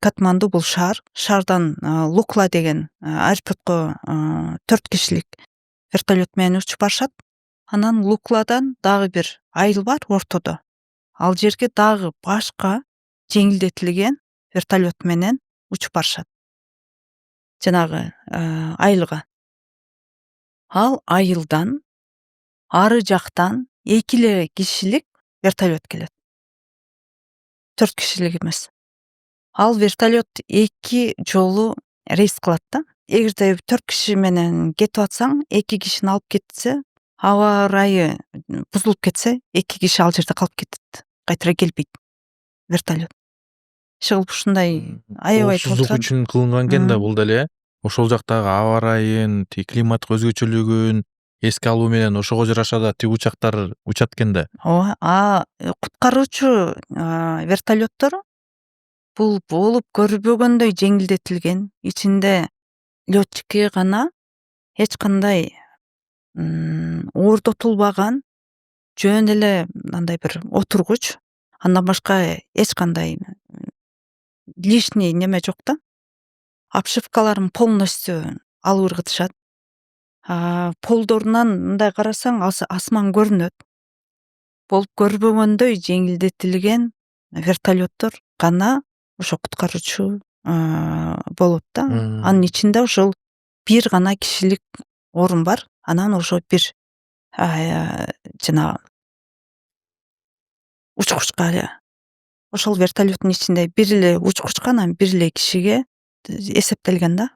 Катманду бул шаар. Шаардан Лукла деген аэропортко 4 кишилик вертолет менен учуп барышат. Анан Лукладан дагы бир айыл бар ортодо. Ал жерге дагы башка жеңилдетилген вертолет менен учуп барышат. Жанагы айылга. Ал айылдан ары жактан 2 кишилик вертолет келет. 4 кишилик эмес. Ал вертолет 2 жолу рейс кылат да. Эгерде 4 киши менен кетип атсаң, 2 кишини алып кетсе, аба ырайы бузулуп кетсе, 2 киши ал жерде калып кетет. Кайтара келбейт вертолет. Иши ушундай аябай Коопсуздук үчүн кылынган экен да бул деле. Ошол жактагы аба ырайын, климаттык өзгөчөлүгүн эске алуу менен ошого жараша да тиги учактар учат экен да. Ооба, куткаруучу вертолеттор бул болуп көрбөгөндөй жеңилдетилген. Ичинде летчикке гана эч кандай ордотулбаган жөн эле андай бир отургуч, андан башка эч кандай лишний неме жок да. Обшивкаларын полностью алып ыргытышат. Полдорунан мындай карасаң асман көрүнөт. Болуп көрбөгөндөй жеңилдетилген вертолеттор гана ошо куткаруучу болот да. Анын ичинде ошол бир гана кишилик орун бар. Анан ошо бир жана учкучка ошол вертолеттун ичинде бир эле учкучка, анан бир эле кишиге эсептелген да.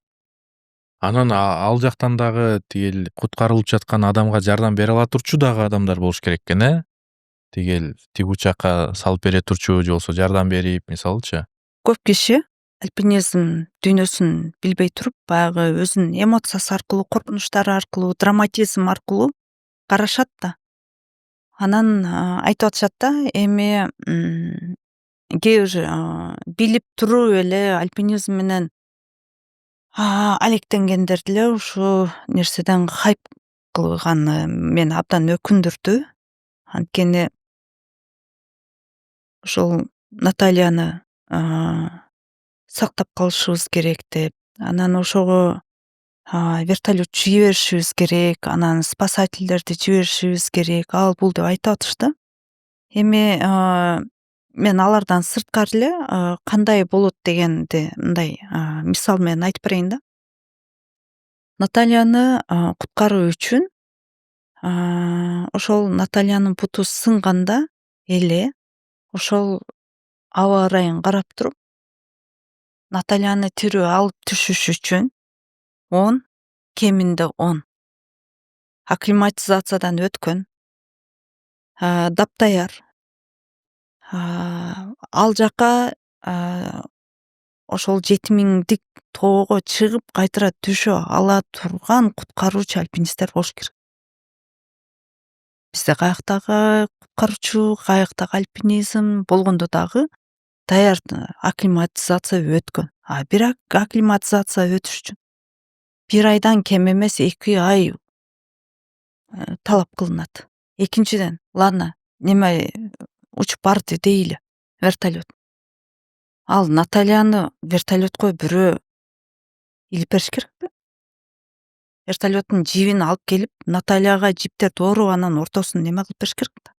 Анан ал жактан дагы тигил куткарылып жаткан адамга жардам бере ала турчу дагы адамдар болуш керек экен, тигил тиги учакка салып бере турчу же болбосо жардам берип, мисалычы. Көп киши альпинизм дүйнөсүн билбей туруп, баягы өзүнүн эмоциясы аркылуу, коркунучтары аркылуу, драматизм аркылуу карашат да. Анан айтып атышат да, эми кээ бир билип туруп эле альпинизм менен алектенгендер деле ушул нерседен хайп кылганы мени абдан өкүндүрдү. Анткени ошол Натальяны сактап калышыбыз керек деп, анан ошого вертолет жиберишибиз керек, анан спасательдерди жиберишибиз керек, ал бул деп айтып атышты. Эми мен алардан сырткары эле кандай болот дегенди мындай мисал менен айтып берейин да. Натальяны куткаруу үчүн ошол Натальянын буту сынганда эле ошол аба ырайын карап туруп, Натальяны тирүү алып түшүш үчүн 10, кеминде 10 акклиматизациядан өткөн, даптаяр, ал жака ошол 7000 тоого чыгып кайтара түшө ала турган куткаруучу альпинисттер болуш керек. Бизде каяктагы куткаруучу, каяктагы альпинизм болгондо дагы даяр акклиматизация өткөн. Бирок акклиматизация өтүш үчүн 1 айдан кем эмес 2 ай талап кылынат. Экинчиден, ладно, неме учуп барды дейли, вертолет. Ал Натальяны вертолетко бирөө илип бериш керекпи? Вертолеттун жибин алып келип, Натальяга жиптерди ороп, анан ортосун неме кылып бериш керек да.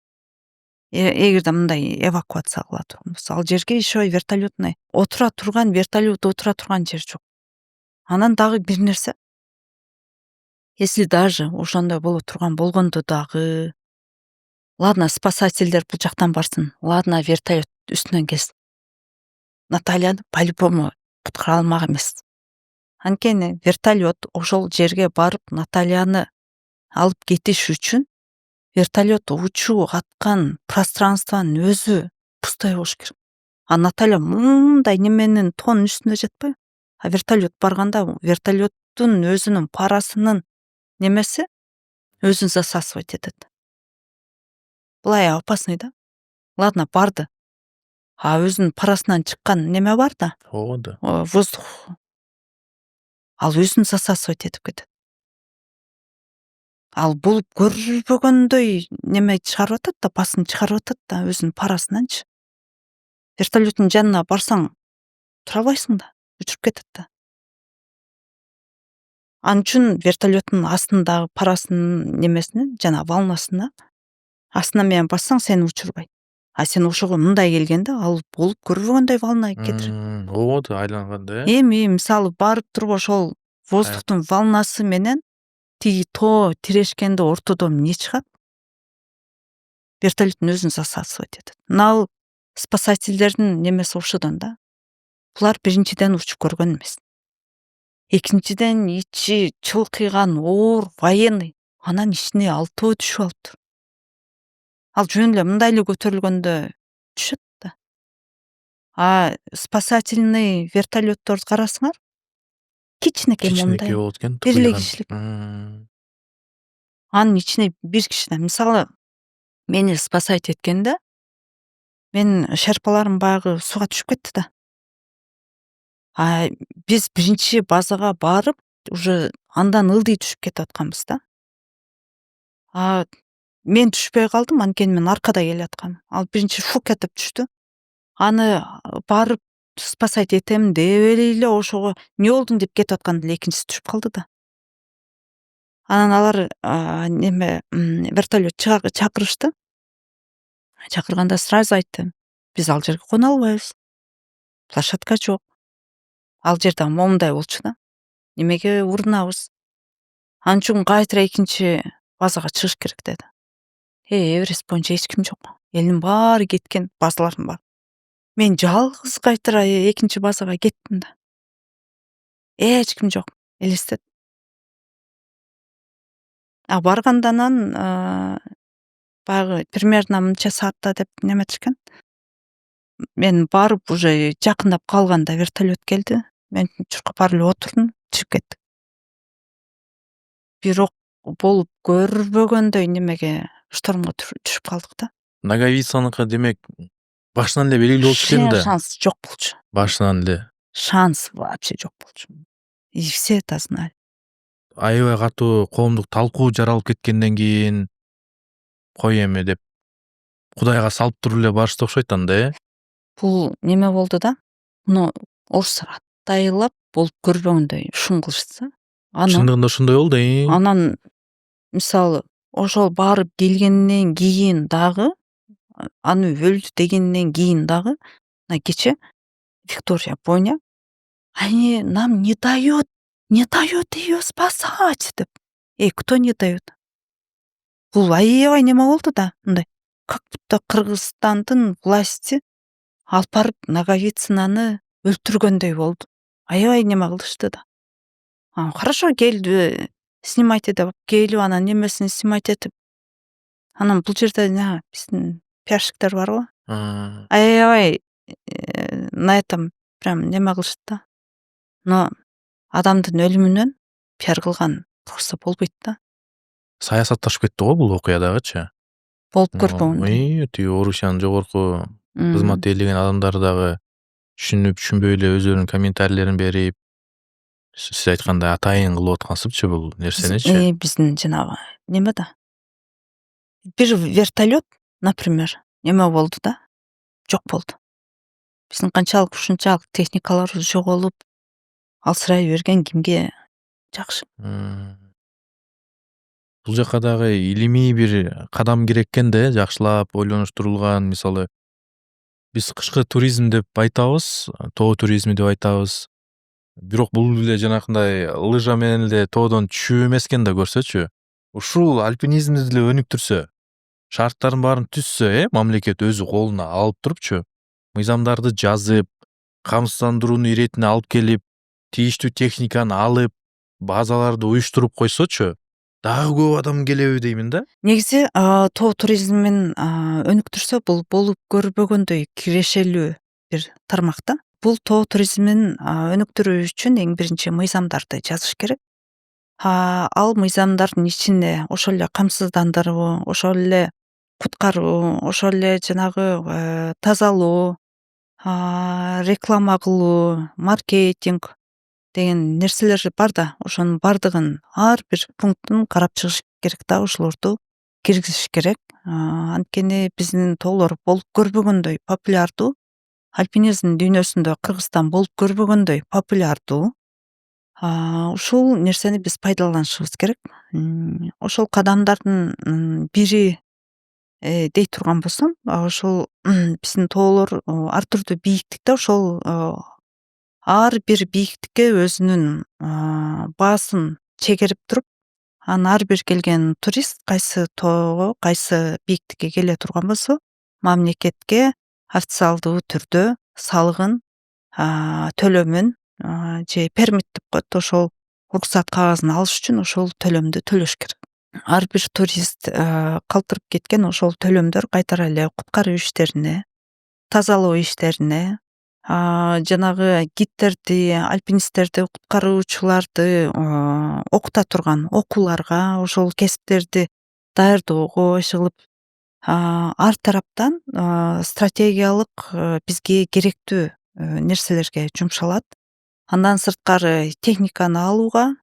Эгерде мындай эвакуация кыла турган болсо, ал жерге еще вертолетный отура турган, вертолет отура турган жер жок. Анан дагы бир нерсе. Если даже ошондой боло турган болгондо дагы, ладно, спасательдер бул жактан барсын, ладно, вертолет үстүнөн келсин. Натальяны по-любому куткара алмак эмес. Анткени вертолет ошол жерге барып Натальяны алып кетиш үчүн вертолет учуу аткан пространствонун өзү пустой болуш керек. Наталья мындай неменин тоонун үстүндө жатпайбы? Вертолет барганда вертолеттун өзүнүн парасынын немеси өзүн засасывать этет. Былай опасный да. Ладно, барды. Өзүнүн парасынан чыккан неме бар да. Ооба да. Воздух. Ал өзүн засасывать этип кетет. Ал болуп көрбөгөндөй неме чыгарып атат да, басым чыгарып атат да өзүнүн парасынанчы. Вертолеттун жанына барсаң, тура албайсың да, учуруп кетет да. Ал үчүн вертолеттун астындагы парасынын немесине, жана волнасына астына менен бассаң сени учурбайт. Сен ошого мындай келгенде ал болуп көрбөгөндөй волна кетирет. Ооба да, айланганда. Эми мисалы барып туруп ошол воздухтун волнасы менен тиги тоо тирешкенде ортодо эмне чыгат? Вертолеттун өзүн засасывать этет. Мына спасательдердин немеси ошодон да. Булар биринчиден учуп көргөн эмес. Экинчиден ичи чылкыйган оор военный, анан ичине 6 түшүп алыптыр. Ал жөн эле мындай эле көтөрүлгөндө түшөт да. Спасательный вертолетторду карасыңар. Кичинекей Кичинекей мондай. болот экен. Бир эле кишилик. Анын ичине бир кишиден. Мисалы, мени спасать эткенде, менин шерпаларым баягы сууга түшүп кетти да. Биз биринчи базага барып, уже андан ылдый түшүп кетип атканбыз да. Мен түшпөй калдым, анткени мен аркада келаткам. Ал биринчи шук этип түштү. Аны барып спасать этем деп эле ошого не болдуң деп кетип атканда эле экинчиси түшүп калды да. Анан алар вертолет чакырышты. Чакырганда сразу айтты. Биз ал жерге кона албайбыз. Площадка жок. Ал жерде момундай болчу да. Немеге урунабыз? Анын үчүн кайтара экинчи базага чыгыш керек деди. Эверест боюнча эч ким жок. Элдин баары кеткен, базалардын баары. Мен жалгыз кайтара экинчи базага кеттим да. Эч ким жок. Элестет. Баргандан анан баягы примерно мынча саатта деп неметишкен. Мен барып уже жакындап калганда вертолет келди. Мен чуркап барып эле отурдум, чыгып кеттик. Бирок болуп көрбөгөндөй немеге штормго түшүп калдык да. Нагавицаныкы демек башынан эле белгилүү болчу экен да. Шанс жок болчу. Башынан эле. Шанс вообще жок болчу. И все это знали. Аябай катуу коомдук талкуу жаралып кеткенден кийин кой эми деп Кудайга салып туруп эле барышты окшойт анда, Бул неме болду да. Муну орустар атайлап болуп көрбөгөндөй шум кылышты. Чындыгында ошондой болду. Анан мисалы ошол барып келгенден кийин дагы, аны өлдү дегенден кийин дагы, кече Виктория Боня, они нам не дают ее спасать деп. Кто не дает? Бул аябай неме болду да, мындай. Как будто Кыргызстандын власти алып барып Наговицынаны өлтүргөндөй болду. Аябай неме кылышты да. Хорошо, келди, снимайте деп келип, анан немесин снимать этип. Анан бул жерде биздин пиарщиктер бар го. аябай на этом прям неме кылышат да. Но адамдын өлүмүнөн пиар кылган турса болбойт да. Саясатташып кетти го бул окуя дагычы. Болуп көрбөгөндөй. Тиги Орусиянын жогорку Мм. кызматты ээлеген адамдары дагы түшүнүп түшүнбөй эле өздөрүнүн комментарийлерин берип, сиз айткандай атайын кылып аткансыпчы бул нерсеничи. Биздин жанагы неме да. Бир вертолет, например, неме болду да, жок болду. Биздин канчалык ушунчалык техникаларыбыз жоголуп, алсырай берген кимге жакшы. Бул жака дагы илимий бир кадам керек экен да, жакшылап ойлонуштурулган. Мисалы, биз кышкы туризм деп айтабыз, тоо туризми деп айтабыз. Бирок бул эле жанакындай лыжа менен эле тоодон түшүү эмес экен да, көрсөчү. Ушул альпинизмди деле өнүктүрсө, шарттарын баарын түзсө, мамлекет өзү колуна алып турупчу, мыйзамдарды жазып, камсыздандырууну иретине алып келип, тийиштүү техниканы алып, базаларды уюштуруп койсочу, дагы көп адам келеби деймин да. Негизи тоо туризмин өнүктүрсө, бул болуп көрбөгөндөй кирешелүү бир тармак да. Бул тоо туризмин өнүктүрүү үчүн эң биринчи мыйзамдарды жазыш керек. Ал мыйзамдардын ичине ошол эле камсыздандыруу, ошол эле куткаруу, ошол эле жанагы тазалоо, реклама кылуу, маркетинг деген нерселер бар да. Ошонун бардыгын ар бир пунктун карап чыгыш керек да, ошолорду киргизиш керек. Анткени биздин тоолор болуп көрбөгөндөй популярдуу. Альпинизм дүйнөсүндө Кыргызстан болуп көрбөгөндөй популярдуу. Ушул нерсени биз пайдаланышыбыз керек. Ошол кадамдардын бири дей турган болсом, ошол биздин тоолор ар түрдүү бийиктикте, ошол ар бир бийиктикке өзүнүн баасын чегерип туруп, анан ар бир келген турист кайсы тоого, кайсы бийиктикке келе турган болсо, мамлекетке официалдуу түрдө салыгын төлөмүн же пермит деп коет, ошол уруксат кагазын алыш үчүн ошол төлөмдү төлөш керек. Ар бир турист калтырып кеткен ошол төлөмдөр кайтара эле куткаруу иштерине, тазалоо иштерине, жанагы гидтерди, альпинисттерди, куткаруучуларды окута турган окууларга, ошол кесиптерди даярдоого иш кылып, ар тараптан стратегиялык бизге керектүү нерселерге жумшалат. Андан сырткары техниканы алууга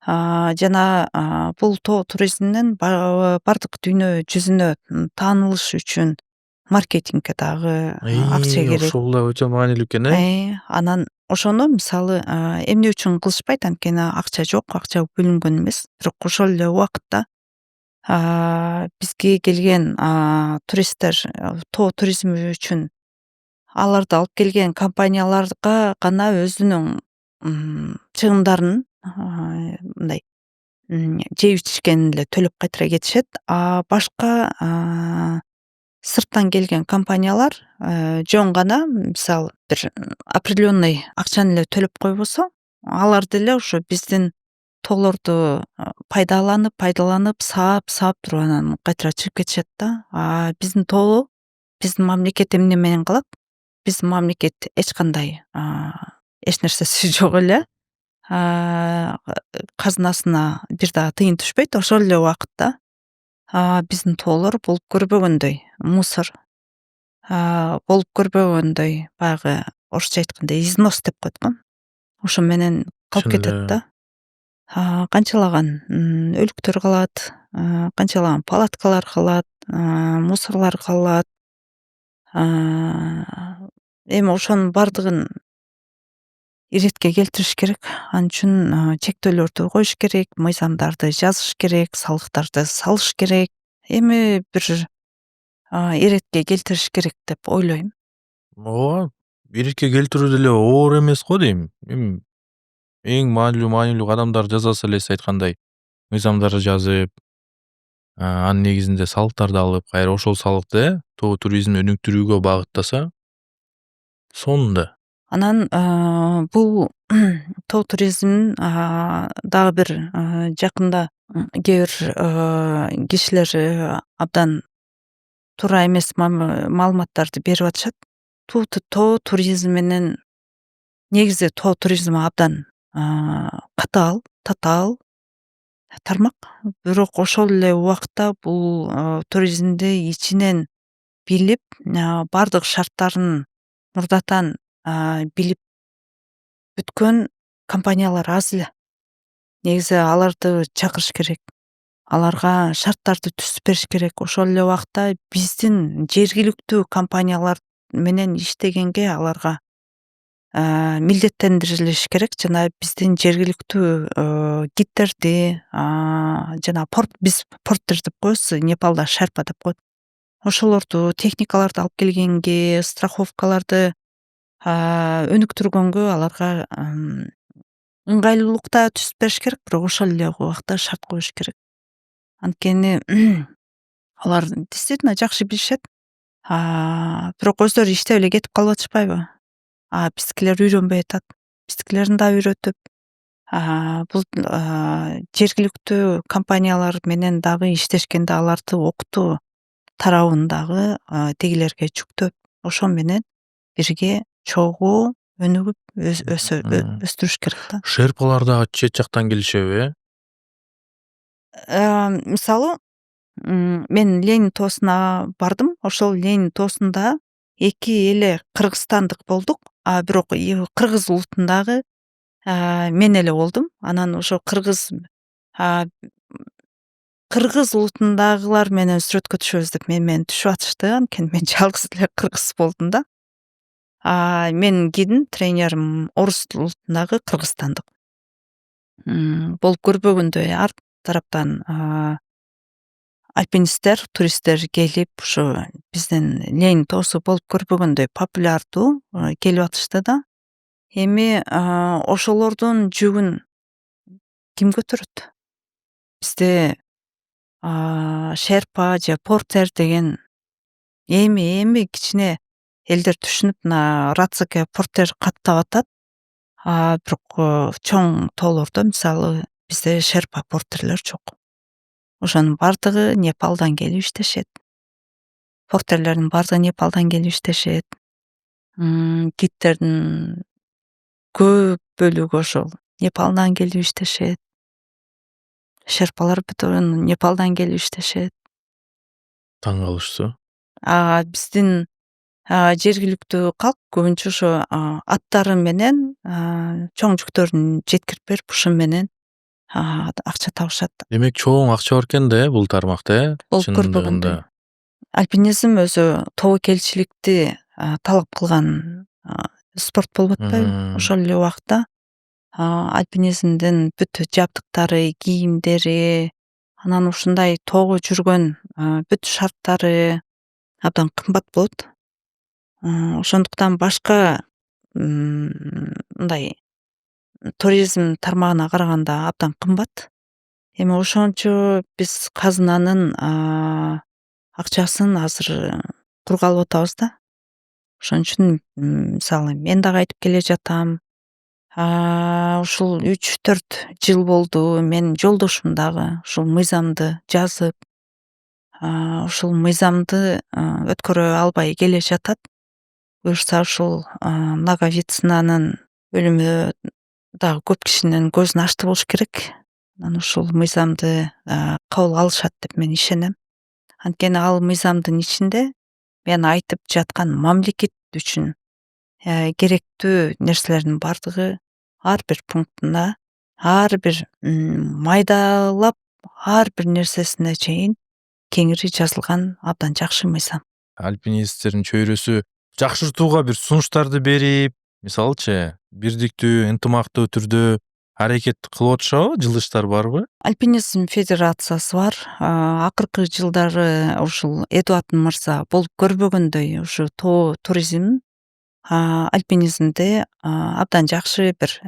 жана бул тоо туризминин бардык дүйнө жүзүнө таанылыш үчүн маркетингге дагы акча керек. Ошол да өтө маанилүү экен, Анан ошону мисалы эмне үчүн кылышпайт, анткени акча жок, акча бөлүнгөн эмес. Бирок ошол эле убакытта бизге келген туристтер тоо туризми үчүн аларды алып келген компанияларга гана өзүнүн чыгымдарын мындай жеп ичкенин эле төлөп кайтара кетишет. Башка сырттан келген компаниялар жөн гана мисалы бир определенный акчаны эле төлөп койбосо, алар деле ошо биздин тоолорду пайдаланып саап туруп анан кайтара чыгып кетишет да. Биздин тоо, биздин мамлекет эмне менен калат? Биздин мамлекет эч кандай эч нерсеси жок эле. Казынасына бир дагы тыйын түшпөйт. Ошол эле убакытта биздин тоолор болуп көрбөгөндөй мусор, болуп көрбөгөндөй баягы орусча айтканда износ деп коет го. Ошо менен калып кетет да. Канчалаган өлүктөр калат, канчалаган палаткалар калат, мусорлор калат. Эми ошонун бардыгын иретке келтириш керек. Ал үчүн чектөөлөрдү коюш керек, мыйзамдарды жазыш керек, салыктарды салыш керек. Эми бир иретке келтириш керек деп ойлойм. Ооба, иретке келтирүү деле оор эмес го дейм. Эми эң маанилүү кадамдар жасаса эле, сиз айткандай мыйзамдарды жазып, анын негизинде салыктарды алып, кайра ошол салыкты тоо туризмин өнүктүрүүгө багыттаса, сонун. Анан бул тоо туризмин дагы бир жакында кээ бир кишилер абдан туура эмес маалыматтарды берип атышат. Тоо туризм менен негизи тоо туризми абдан катаал, татаал тармак. Бирок ошол эле убакытта бул туризмди ичинен билип, бардык шарттарын мурдатан билип бүткөн компаниялар аз эле. Негизи аларды чакырыш керек. Аларга шарттарды түзүп бериш керек. Ошол эле убакытта биздин жергиликтүү компаниялар менен иштегенге аларга милдеттендирилиш керек. Жана биздин жергиликтүү гидтерди, жана биз порттер деп коебуз, Непалда шерпа деп коет. Ошолорду, техникаларды алып келгенге, страховкаларды өнүктүргөнгө аларга ыңгайлуулукта түзүп бериш керек, бирок ошол эле убакытта шарт коюш керек. Анткени алар действительно жакшы билишет. Бирок өздөрү иштеп эле кетип калып атышпайбы? Биздикилер үйрөнбөй атат. Биздикилерин да үйрөтүп, бул жергиликтүү компаниялар менен дагы иштешкенде аларды окутуу тарабын дагы тигилерге жүктөп, ошо менен бирге чогуу өнүгүп өстүрүш керек да. Шерпалар дагы чет жактан келишеби, Мисалы, мен Ленин тоосуна бардым. Ошол Ленин тоосунда 2 эле кыргызстандык болдук. Бирок кыргыз улутундагы мен эле болдум. Анан ошо кыргыз улутундагылар менен сүрөткө түшөбүз деп менен түшүп атышты. Анткени мен жалгыз эле кыргыз болдум да. Менин гидим, тренерим орус улутундагы кыргызстандык. Болуп көрбөгөндөй ар тараптан альпинисттер, туристтер келип, ошо биздин Ленин тоосу болуп көрбөгөндөй популярдуу келип атышты да. Эми ошолордун жүгүн ким көтөрөт? Бизде шерпа же портер деген эми кичине элдер түшүнүп, мына Рацеке портер каттап атат. Бирок чоң тоолордо, мисалы, бизде шерпа портерлер жок. Ошонун бардыгы Непалдан келип иштешет. Портерлердин бардыгы Непалдан келип иштешет. Гидтердин көп бөлүгү ошол Непалдан келип иштешет. Шерпалар бүтүн Непалдан келип иштешет. таң калыштуу. Биздин жергиликтүү калк көбүнчө ошо аттары менен чоң жүктөрүн жеткирип берип, ошо менен акча табышат. Демек чоң акча бар экен да бул тармакта, Болуп көрбөгөндөй. Альпинизм өзү тобокелчиликти талап кылган спорт болуп атпайбы? Ошол эле убакытта альпинизмдин бүт жабдыктары, кийимдери, анан ушундай тоого жүргөн бүт шарттары абдан кымбат болот. Ошондуктан башка мындай туризм тармагына караганда абдан кымбат. Эми ошончо биз казынанын акчасын азыр кургалып атабыз да. Ошон үчүн мисалы мен дагы айтып келе жатам. Ушул 3-4 жыл болду. Мен жолдошум дагы ушул мыйзамды жазып, ушул мыйзамды өткөрө албай келе жатат. Буюрса ушул Наговицынанын өлүмү дагы көп кишинин көзүн ачты болуш керек. Анан ушул мыйзамды кабыл алышат деп мен ишенем. Анткени ал мыйзамдын ичинде мен айтып жаткан мамлекет үчүн керектүү нерселердин бардыгы ар бир пунктунда, ар бир майдалап, ар бир нерсесине чейин кеңири жазылган абдан жакшы мыйзам. Альпинисттердин чөйрөсү жакшыртууга бир сунуштарды берип, мисалычы, бирдиктүү, ынтымактуу түрдө аракет кылып атышабы, жылыштар барбы? Альпинизм федерациясы бар. Акыркы жылдары ушул Эдуард мырза болуп көрбөгөндөй ушу тоо туризм, альпинизмди абдан жакшы бир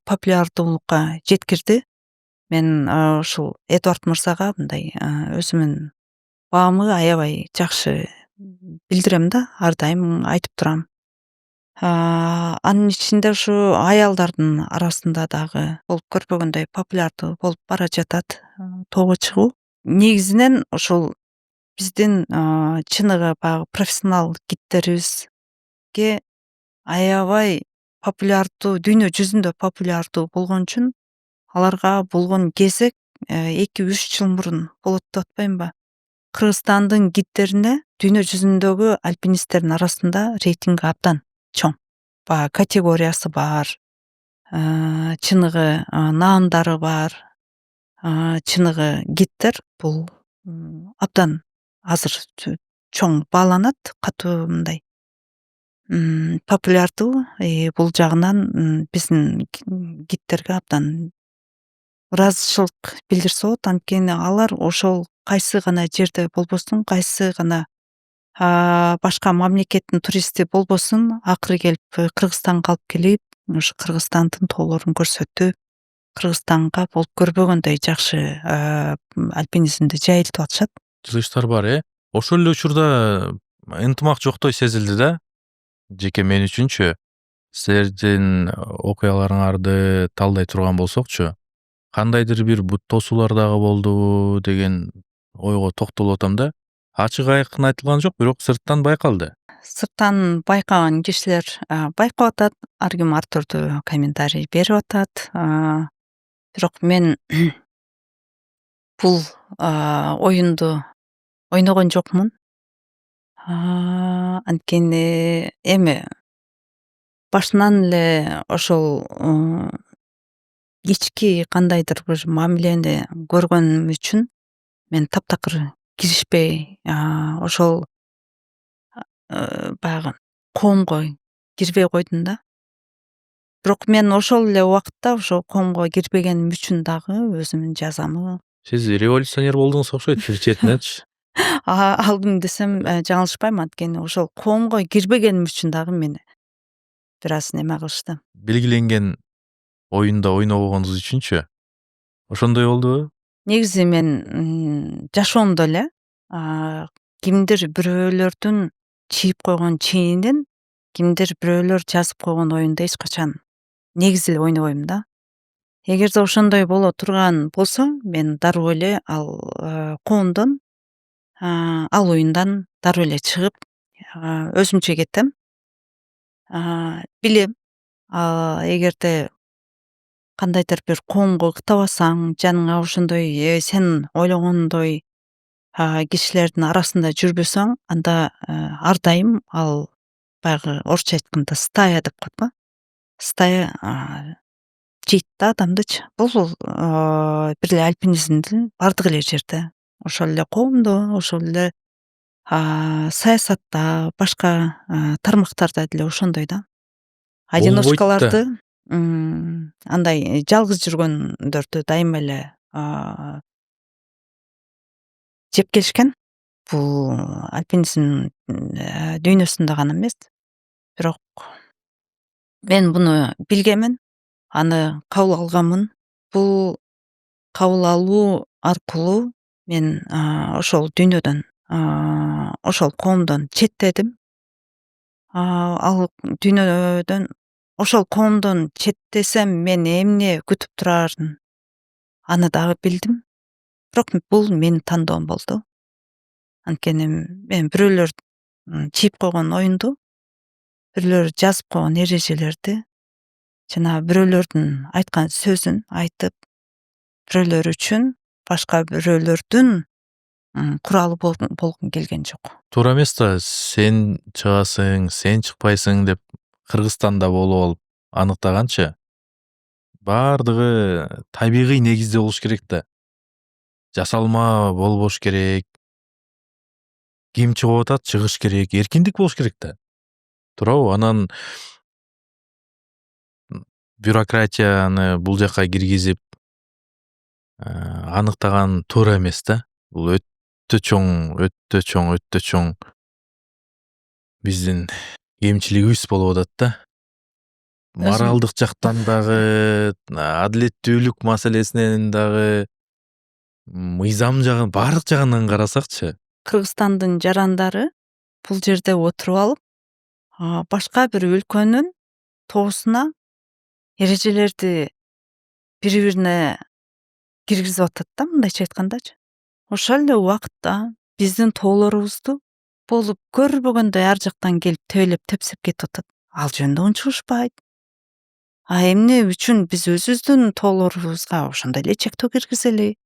популярдуулукка жеткирди. Мен ушул Эдуард мырзага мындай өзүмдүн баамы аябай жакшы билдирем да, ар дайым айтып турам. Анын ичинде ушу аялдардын арасында дагы болуп көрбөгөндөй популярдуу болуп бара жатат тоого чыгуу. Негизинен ошол биздин чыныгы баягы профессионал гидтерибизге аябай популярдуу, дүйнө жүзүндө популярдуу болгон үчүн аларга болгон кезек 2-3 жыл мурун болот деп атпаймынбы? Кыргызстандын гидтерине дүйнө жүзүндөгү альпинисттердин арасында рейтинги абдан чоң. Баягы категориясы бар, чыныгы наамдары бар, чыныгы гидтер бул абдан азыр чоң бааланат, катуу мындай популярдуу. Бул жагынан биздин гидтерге абдан ыраазычылык билдирсе болот. Анткени алар ошол кайсы гана жерде болбосун, кайсы гана башка мамлекеттин туристи болбосун, акыры келип Кыргызстанга алып келип, ушу Кыргызстандын тоолорун көрсөтүп, Кыргызстанга болуп көрбөгөндөй жакшы альпинизмди жайылтып атышат. Жылыштар бар. Ошол эле учурда ынтымак жоктой сезилди да. Жеке мен үчүнчү. Силердин окуяларыңарды талдай турган болсокчу, кандайдыр бир бут тосуулар дагы болду деген ойго токтолуп атам да. Ачык айкын айтылган жок, бирок сырттан байкалды. Сырттан байкаган кишилер байкап атат, ар ким ар түрдүү комментарий берип атат. Бирок мен бул оюнду ойногон жокмун. Анткени эми башынан эле ошол ички кандайдыр бир мамилени көргөнүм үчүн мен таптакыр киришпей, ошол баягы коомго кирбей койдум да. Бирок мен ошол эле убакытта ошо коомго кирбегеним үчүн дагы өзүмдүн жазамы Сиз революционер болдуңуз окшойт бир четиненчи. алдым десем жаңылышпайм. Анткени ошол коомго кирбегеним үчүн дагы мени бир аз неме кылышты. Белгиленген оюнда ойнобогонуңуз үчүнчү. Ошондой болдубу? Негизи мен жашоомдо эле кимдир бирөөлөрдүн чийип койгон чийинин кимдир бирөөлөр жазып койгон оюнду эч качан негизи эле ойнобойм да. Эгерде ошондой боло турган болсо, мен дароо эле ал коомдон, ал оюндан дароо эле чыгып өзүмчө кетем. Билем, эгерде кандайдыр бир коомго кытабасаң, жаныңа ошондой сен ойлогондой кишилердин арасында жүрбөсөң, анда ар дайым ал баягы орусча айтканда стая деп коет го. Стая жейт да адамдычы. Бул бир эле альпинизмдин бардык эле жерде, ошол эле коомдо, ошол эле саясатта, башка тармактарда деле ошондой да. Одиночкаларды андай жалгыз жүргөндөрдү дайыма эле жеп келишкен. Бул альпинизм дүйнөсүндө гана эмес. Бирок мен буну билгенмин, аны кабыл алганмын. Бул кабыл алуу аркылуу мен ошол дүйнөдөн, ошол коомдон четтедим. Ал дүйнөдөн, ошол коомдон четтесем мен эмне күтүп турарын аны дагы билдим. Бирок бул менин тандоом болду. Анткени мен бирөөлөр чийип койгон оюнду, бирөөлөр жазып койгон эрежелерди жана бирөөлөрдүн айткан сөзүн айтып, бирөөлөр үчүн башка бирөөлөрдүн куралы болгум келген жок. Туура эмес да, сен чыгасың, сен чыкпайсың деп Кыргызстанда болуп алып аныктаганчы. Бардыгы табигый негизде болуш керек да. Жасалма болбош керек. Ким чыгып атат, чыгыш керек, эркиндик болуш керек да. Туурабы? Анан бюрократияны бул жака киргизип аныктаган туура эмес да. Бул өтө чоң биздин кемчилигибиз болуп атат да. Моралдык жактан дагы, адилеттүүлүк маселесинен дагы, мыйзам жагын, бардык жагынан карасакчы. Кыргызстандын жарандары бул жерде отуруп алып, башка бир өлкөнүн тоосуна эрежелерди бири-бирине киргизип атат да, мындайча айткандачы. Ошол эле убакытта биздин тоолорубузду болуп көрбөгөндөй ар жактан келип тебелеп тепсеп кетип атат. Ал жөнүндө унчугушпайт. Эмне үчүн биз өзүбүздүн тоолорубузга ошондой эле чектөө киргизели,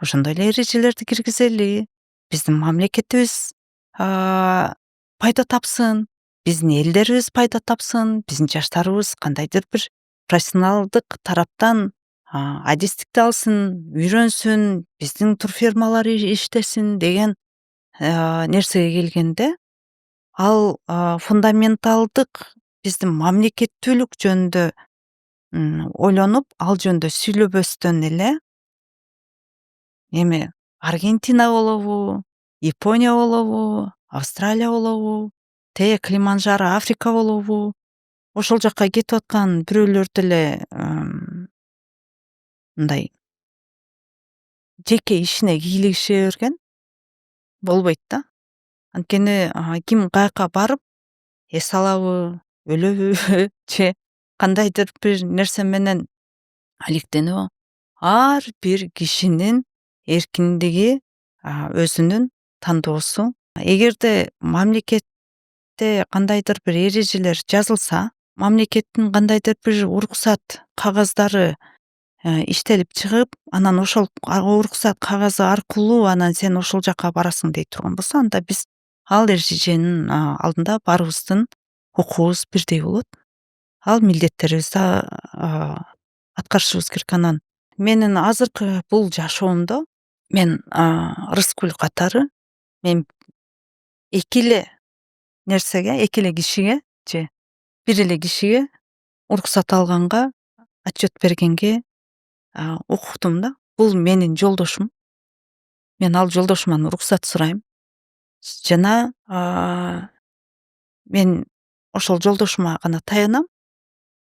ошондой эле эрежелерди киргизели. Биздин мамлекетибиз пайда тапсын, биздин элдерибиз пайда тапсын, биздин жаштарыбыз кандайдыр бир профессионалдык тараптан адистикти алсын, үйрөнсүн, биздин турфирмалар иштесин деген нерсеге келгенде, ал фундаменталдык биздин мамлекеттүүлүк жөнүндө ойлонуп, ал жөнүндө сүйлөбөстөн эле эми Аргентина болобу, Япония болобу, Австралия болобу, Климанжаро Африка болобу, ошол жакка кетип аткан бирөөлөр деле мындай жеке ишине кийлигише берген болбойт да. Анткени ким каяка барып эс алабы, өлөбү же кандайдыр бир нерсе менен алектенеби, ар бир кишинин эркиндиги, өзүнүн тандоосу. Эгерде мамлекетте кандайдыр бир эрежелер жазылса, мамлекеттин кандайдыр бир уруксат кагаздары иштелип чыгып, анан ошол уруксат кагазы аркылуу анан сен ошол жакка барасың дей турган болсо, анда биз ал эреженин алдында баарыбыздын укугубуз бирдей болот. Ал милдеттерибизди аткарышыбыз керек. Анан менин азыркы бул жашоомдо мен рыскүл катары мен эки эле нерсеге, эки эле кишиге же бир эле кишиге уруксат алганга, отчет бергенге укуктум да. Бул менин жолдошум. Мен ал жолдошуман уруксат сурайм. Жана мен ошол жолдошума гана таянам.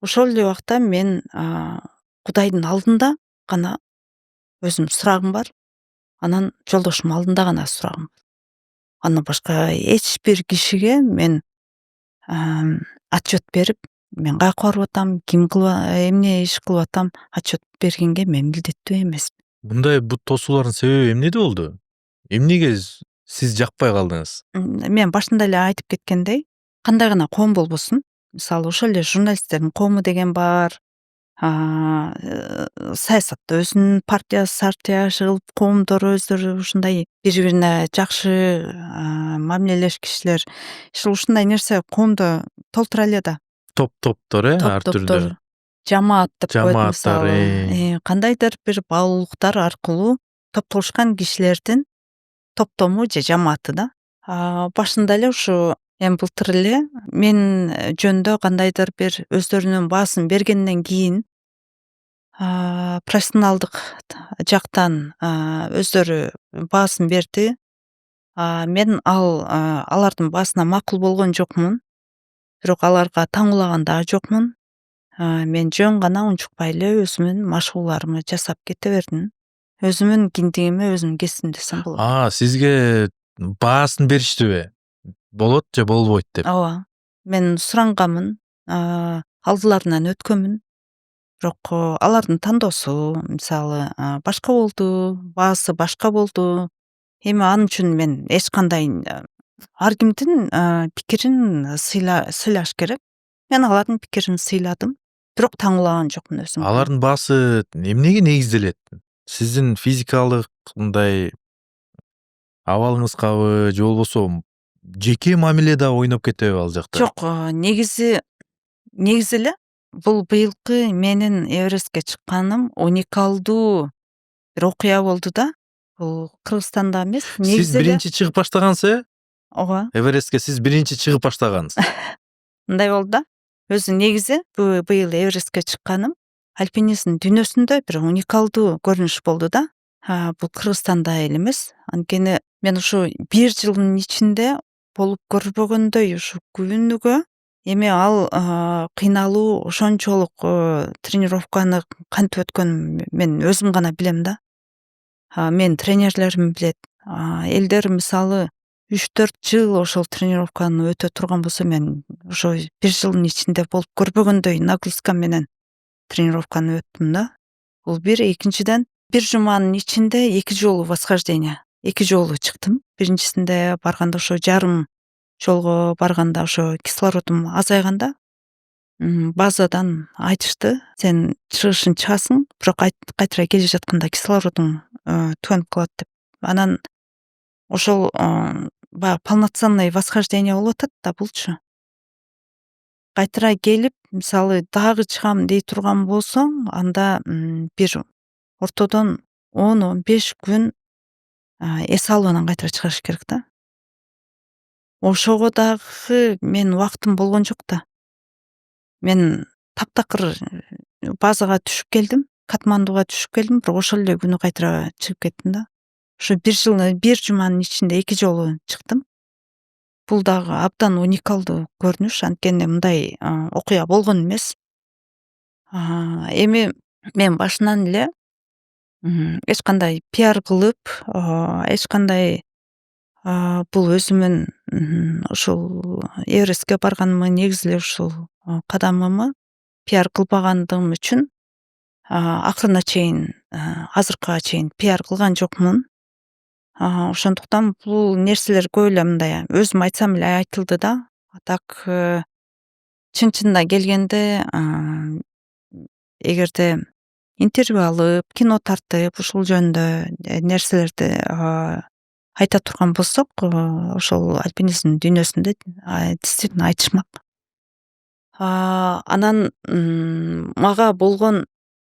Ошол эле убакта мен Кудайдын алдында гана өзүм сурагым бар. Анан жолдошум алдында гана сурагым бар. Андан башка эч бир кишиге мен отчет берип, мен каяка барып атам, эмне иш кылып атам, отчет бергенге мен милдеттүү эмесмин. Мындай бут тосуулардын себеби эмнеде болду? Эмнеге сиз жакпай калдыңыз? Мен башында эле айтып кеткендей, кандай гана коом болбосун, мисалы ошол эле журналисттердин коому деген бар, саясатта өзүнүн партия кылып коомдору өздөрү ушундай бири бирине жакшы мамилелеш кишилер, ушундай нерсе коомдо толтура эле да. Топтор ар түрдүү. Топтор, жамаат деп коет Жамааттар, мисалы. Кандайдыр бир баалуулуктар аркылуу топтолушкан кишилердин топтому же жамааты да. Башында эле ушу эми былтыр эле мен жөнүндө кандайдыр бир өздөрүнүн баасын бергенден кийин профессионалдык жактан өздөрү баасын берди. Мен алардын баасына макул болгон жокмун. Бирок аларга таңуулаган дагы жокмун. Мен жөн гана унчукпай эле өзүмдүн машыгууларымды жасап кете бердим. Өзүмдүн киндигиме өзүм кестим десем болот. Сизге баасын бериштиби? Болот же болбойт деп. Ооба. Мен сурангамын, алдыларынан өткөнмүн. Бирок алардын тандоосу мисалы башка болду, баасы башка болду. Эми ал үчүн мен эч кандай ар кимдин пикирин сыйлаш керек. Мен алардын пикирин сыйладым. Бирок таңуулаган жокмун өзүм. Алардын баасы эмнеге негизделет? Сиздин физикалык мындай абалыңызгабы же болбосо жеке мамиле да ойноп кетеби ал жакта? Жок, негизи эле бул быйылкы менин Эверестке чыкканым уникалдуу бир окуя болду да. Бул Кыргызстанда эмес, Сиз биринчи чыгып баштагансыз? Ооба. Эверестке сиз биринчи чыгып баштагансыз. Мындай болду да. Өзү негизи быйыл Эверестке чыкканым альпинизм дүйнөсүндө бир уникалдуу көрүнүш болду да. Бул Кыргызстанда эле эмес. Анткени мен ушу 1 жылдын ичинде болуп көрбөгөндөй ушу күнүгө эми ал кыйналуу ошончолук тренировканы кантип өткөнүн мен өзүм гана билем да. Мен тренерлерим билет. Элдер мисалы 3-4 жыл ошол тренировканы өтө турган болсо, мен ошо 1 жылдын ичинде болуп көрбөгөндөй нагрузка менен тренировканы өттүм да. Бул бир, экинчиден 1 жуманын ичинде 2 жолу восхождение. 2 жолу чыктым. Биринчисинде барганда ошо жарым жолго барганда ошо кислородум азайганда базадан айтышты: "Сен чыгышың чыгасың, бирок кайтара келе жатканда кислородуң түгөнүп калат" деп. Анан ошол баягы полноценный восхождение болуп атат да булчу. Кайтара келип, мисалы дагы чыгам дей турган болсоң, анда бир ортодон 10-15 күн эс алып анан кайтара чыгыш керек да. Ошого дагы менин убактым болгон жок да. Мен таптакыр базага түшүп келдим, Катмандуга түшүп келдим, бирок ошол эле күнү кайтара чыгып кеттим да. Ошо бир жуманын ичинде 2 жолу чыктым. Бул дагы абдан уникалдуу көрүнүш, анткени мындай окуя болгон эмес. Эми мен башынан эле эч кандай пиар кылып, эч кандай бул өзүмдүн ушул Эверестке барганымы, негизи эле ушул кадамымы пиар кылбагандыгым үчүн акырына чейин, азыркыга чейин пиар кылган жокмун. Ошондуктан бул нерселер көп эле мындай өзүм айтсам эле айтылды да. А так чын-чынына келгенде эгерде интервью алып, кино тартып, ушул жөнүндө нерселерди айта турган болсок, ошол альпинизм дүйнөсүндө действительно айтышмак. Анан мага болгон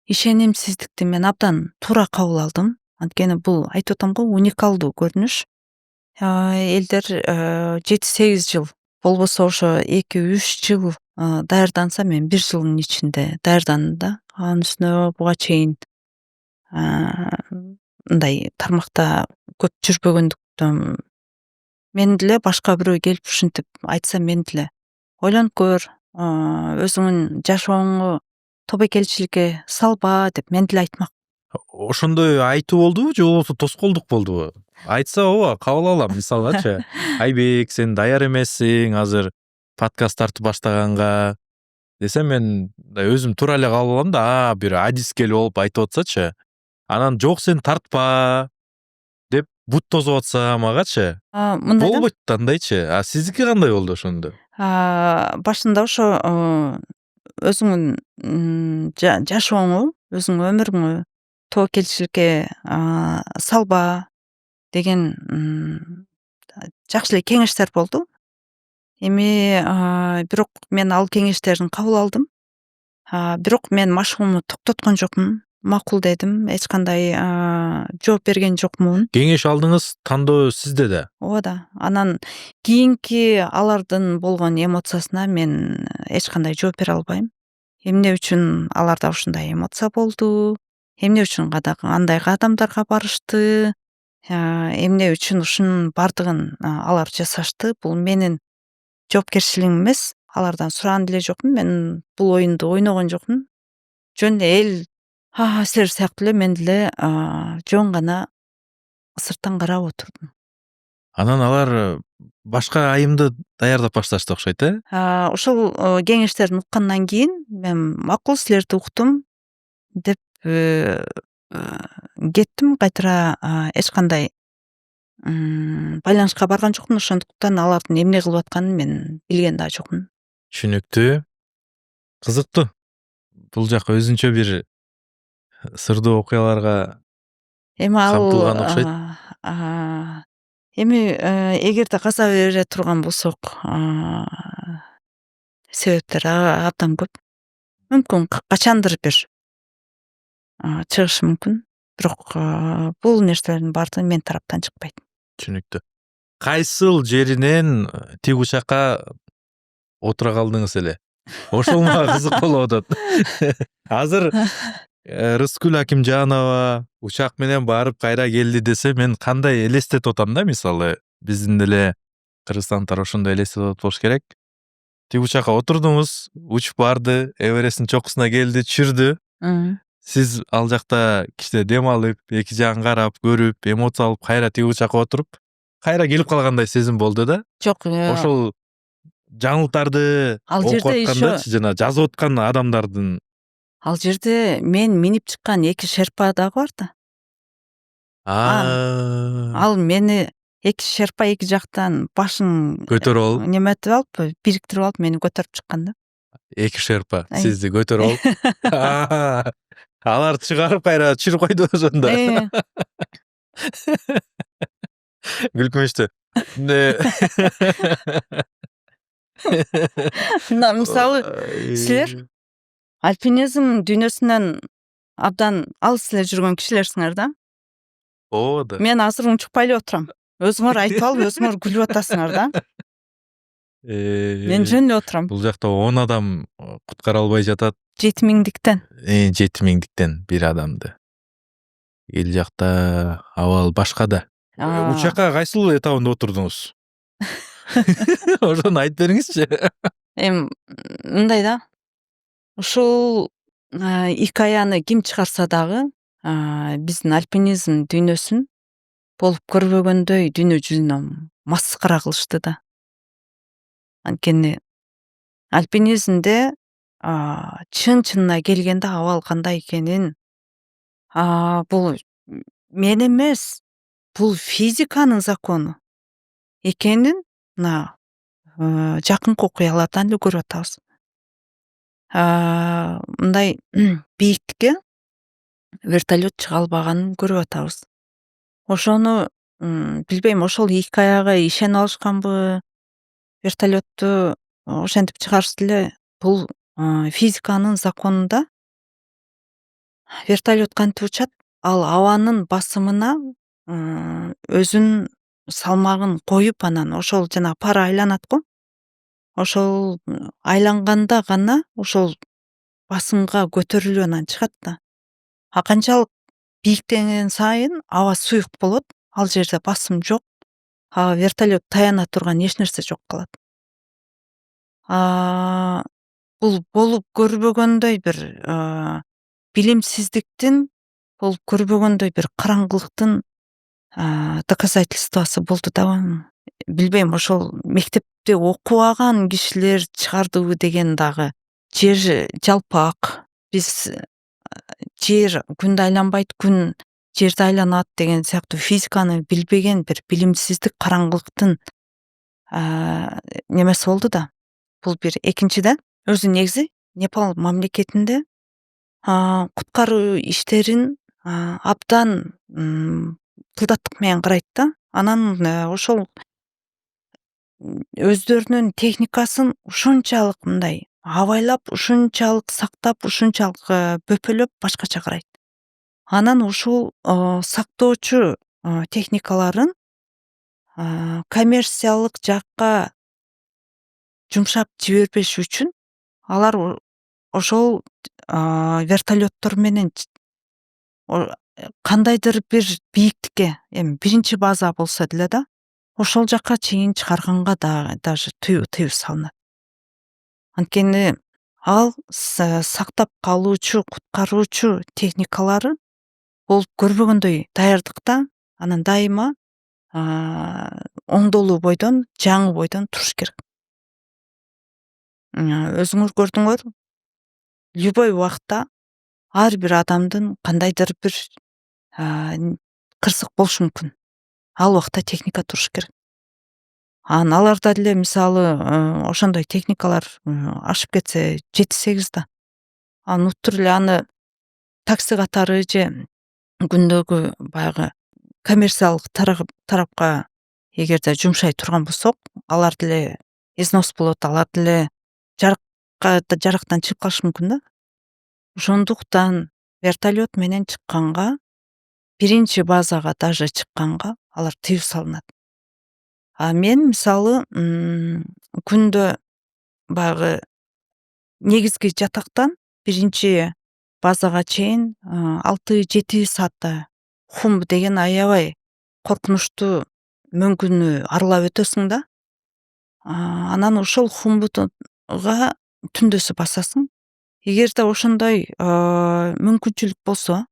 ишенимсиздикти мен абдан туура кабыл алдым. Анткени бул айтып атам го, уникалдуу көрүнүш. Элдер 7-8 жыл, болбосо ошо 2-3 жыл даярданса, мен 1 жылдын ичинде даярдандым да. Анын үстүнө буга чейин мындай тармакта көп жүрбөгөндүктөн мен деле башка бирөө келип ушинтип айтса, мен деле ойлонуп көр, өзүңдүн жашооңо тобокелчиликке салба деп мен деле айтмак. Ошондой айтуу болдубу же болбосо тоскоолдук болдубу? Айтса ооба кабыл алам. Мисалгачы, Айбек, сен даяр эмессиң азыр подкаст тартып баштаганга десе, мен өзүм туура эле кабыл алам да, бир адискел болуп айтып атсачы. Анан жок, сен тартпа деп бут тосуп атса магачы, Мындай да. болбойт да андайчы. Сиздики кандай болду ошондо? Башында ошо өзүңдүн жашооңу, өзүңдүн өмүрүңү тобокелчиликке салба деген жакшы эле кеңештер болду. Эми бирок мен ал кеңештерин кабыл алдым. Бирок мен машыгуумду токтоткон жокмун. Макул дедим, эч кандай жооп берген жокмун. Кеңеш алдыңыз, тандоо сизде да. Ооба да. Анан кийинки алардын болгон эмоциясына мен эч кандай жооп бере албайм. Эмне үчүн аларда ушундай эмоция болду? Эмне үчүн андай кадамдарга барышты? Эмне үчүн ушунун бардыгын алар жасашты? Бул менин жоопкерчилигим эмес. Алардан сураган деле жокмун. Мен бул оюнду ойногон жокмун. Жөн эле силер сыяктуу эле мен деле жөн гана сырттан карап отурдум. Анан алар башка айымды даярдап башташты окшойт, Ошол кеңештерин уккандан кийин мен макул, силерди уктум деп кеттим. Кайтара эч кандай байланышка барган жокмун. Ошондуктан алардын эмне кылып атканын мен билген да жокмун. Түшүнүктүү. Кызыктуу. Бул жак өзүнчө бир сырдуу окуяларга Эми ал камтылган окшойт. Эми эгерде каза бере турган болсок, себептер абдан көп. Мүмкүн качандыр бир чыгышы мүмкүн. Бирок бул нерселердин баардыгы мен тараптан чыкпайт. Түшүнүктүү. Кайсыл жеринен тик учакка отура калдыңыз эле? Ошол мага кызык болуп атат. Азыр Рыскүл Акимжанова учак менен барып кайра келди десе, мен кандай элестетип атам да, мисалы биздин деле кыргызстандыктар ошондой элестетип атат болуш керек. Тик учакка отурдуңуз, учуп барды, Эвересттин чокусуна келди, түшүрдү. Сиз ал жакта кичине дем алып, эки жагын карап, көрүп, эмоция алып, кайра тик учакка отуруп, кайра келип калгандай сезим болду да. Жок, Ошол жаңылыктарды ал окуп жерде аткандачы, жана жазып аткан адамдардын ал жерде мен минип чыккан 2 шерпа дагы бар да. Ал мени эки шерпа эки жактан башын көтөрүп алып, неметип алып, бириктирип алып мени көтөрүп чыккан да. эки шерпа Ай. сизди көтөрүп алып. Алар чыгарып кайра түшүрүп койду ошондо. Күлкүнчтүү. Мына мисалы силер альпинизм дүйнөсүнөн абдан алыс эле жүргөн кишилерсиңер да. Ооба да. Мен азыр унчукпай эле отурам. Өзүңөр айтып алып, өзүңөр күлүп атасыңар да. Мен жөн эле отурам. Бул жакта 10 адам куткара албай жатат. 7000диктен. 7000диктен бир адамды. Эл жакта абал башка да. Учакка кайсыл этабында отурдуңуз? Ошону айтып бериңизчи. Эми мындай да. Ушул икаяны ким чыгарса дагы, биздин альпинизм дүйнөсүн болуп көрбөгөндөй дүйнө жүзүнө маскара кылышты да. Анткени альпинизмде чын-чынына келгенде абал кандай экенин бул мен эмес, бул физиканын закону экенин мына жакынкы окуялардан эле көрүп атабыз. Мындай бийиктикке вертолет чыга албаганын көрүп атабыз. Ошону билбейм, ошол икаяга ишенип алышканбы, вертолетту ошентип чыгарышты эле. Бул физиканын законунда вертолет кантип учат? Ал абанын басымына өзүнүн салмагын коюп, анан ошол жана пара айланат го. Ошол айланганда гана ошол басымга көтөрүлүп анан чыгат да. Канчалык бийиктеген сайын аба суюк болот, ал жерде басым жок. Вертолет таяна турган эч нерсе жок калат. Бул болуп көрбөгөндөй бир билимсиздиктин, болуп көрбөгөндөй бир караңгылыктын доказательствосу болду да. Билбейм, ошол мектепте окубаган кишилер чыгардыбы деген дагы. Жер жалпак, биз жер күндү айланбайт, күн жерди айланат деген сыяктуу физиканы билбеген бир билимсиздик, караңгылыктын немеси болду да. Бул бир. Экинчиден, өзү негизи Непал мамлекетинде куткаруу иштерин абдан кылдаттык менен карайт да. Анан ошол өздөрүнүн техникасын ушунчалык мындай абайлап, ушунчалык сактап, ушунчалык бөпөлөп башкача карайт. Анан ушул сактоочу техникаларын коммерциялык жакка жумшап жибербеш үчүн алар ошол вертолеттор менен кандайдыр бир бийиктикке, эми биринчи база болсо деле да, ошол жакка чейин чыгарганга даже тыюу салынат. Анткени ал сактап калуучу, куткаруучу техникалары болуп көрбөгөндөй даярдыкта, анан дайыма оңдолуу бойдон, жаңы бойдон туруш керек. Өзүңөр көрдүңөр, любой убакта ар бир адамдын кандайдыр бир кырсык болушу мүмкүн. Ал убакта техника туруш керек. Аларда деле мисалы ошондой техникалар ашып кетсе 7-8 да. Нуттур эле аны такси катары же күндөгү баягы коммерциялык тарапка эгерде жумшай турган болсок, алар деле износ болот, алар деле жарактан чыгып калышы мүмкүн да. Ошондуктан вертолет менен чыкканга, биринчи базага даже чыкканга алар тыюу салынат. Мен мисалы күндө баягы негизги жатактан биринчи базага чейин 6-7 саатта хум деген аябай коркунучтуу мөңгүнү аралап өтөсүң да. Анан ошол хумбуга түндөсү басасың. Эгерде ошондой мүмкүнчүлүк болсо,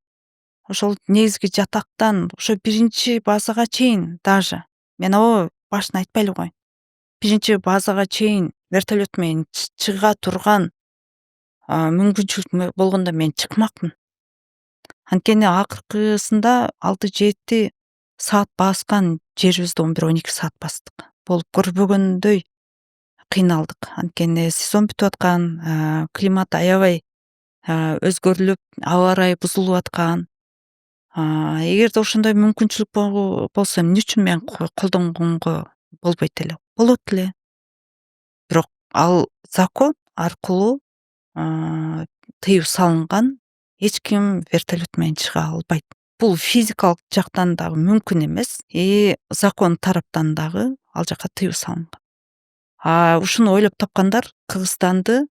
ошол негизги жатактан ошо биринчи базага чейин даже, мен башын айтпай эле коеюн. Биринчи базага чейин вертолет менен чыга турган мүмкүнчүлүк болгондо мен чыкмакмын. Анткени акыркысында 6-7 саат баскан жерибизди 11-12 саат бастык. Болуп көрбөгөндөй кыйналдык. Анткени сезон бүтүп аткан, климат аябай өзгөрүлүп, аба ырайы бузулуп аткан. Эгерде ошондой мүмкүнчүлүк болсо эмне үчүн мен колдонгонго болбойт эле? Болот эле. Бирок ал закон аркылуу тыюу салынган. Эч ким вертолет менен чыга албайт. Бул физикалык жактан дагы мүмкүн эмес. Закон тараптан дагы ал жака тыюу салынган. Ушуну ойлоп тапкандар Кыргызстанды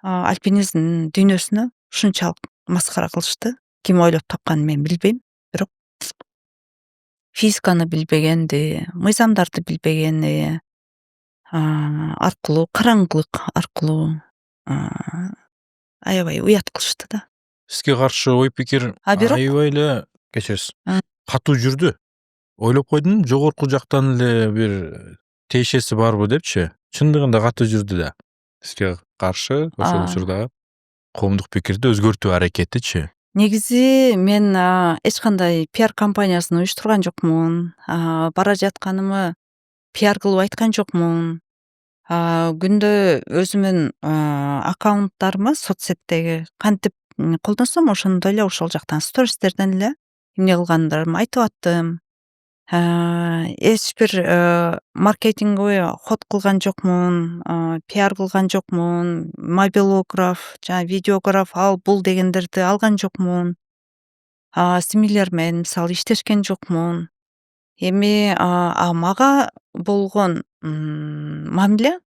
альпинизм дүйнөсүнө ушунчалык маскара кылышты. Ким ойлоп тапканын мен билбейм. Бирок физиканы билбегенди, мыйзамдарды билбегени аркылуу, караңгылык аркылуу аябай уят кылышты да. Сизге каршы ой пикир Бирок аябай эле кечиресиз. Катуу жүрдү. Ойлоп койдум, жогорку жактан эле бир тиешеси барбы депчи. Чындыгында катуу жүрдү да. Сизге каршы ошол учурда коомдук пикирди өзгөртүү аракетичи. Негизи мен эч кандай пиар компаниясын уюштурган жокмун. Бара жатканымы пиар кылып айткан жокмун. Күндө өзүмдүн аккаунттарымы соцсеттеги кантип колдонсом ошондой эле ошол жактан стористерден эле эмне кылгандарымды айтып аттым. Эч бир маркетинговый ход кылган жокмун, пиар кылган жокмун, мобилограф, видеограф ал бул дегендерди алган жокмун. Семьялар менен мисалы иштешкен жокмун. Эми мага болгон мамиле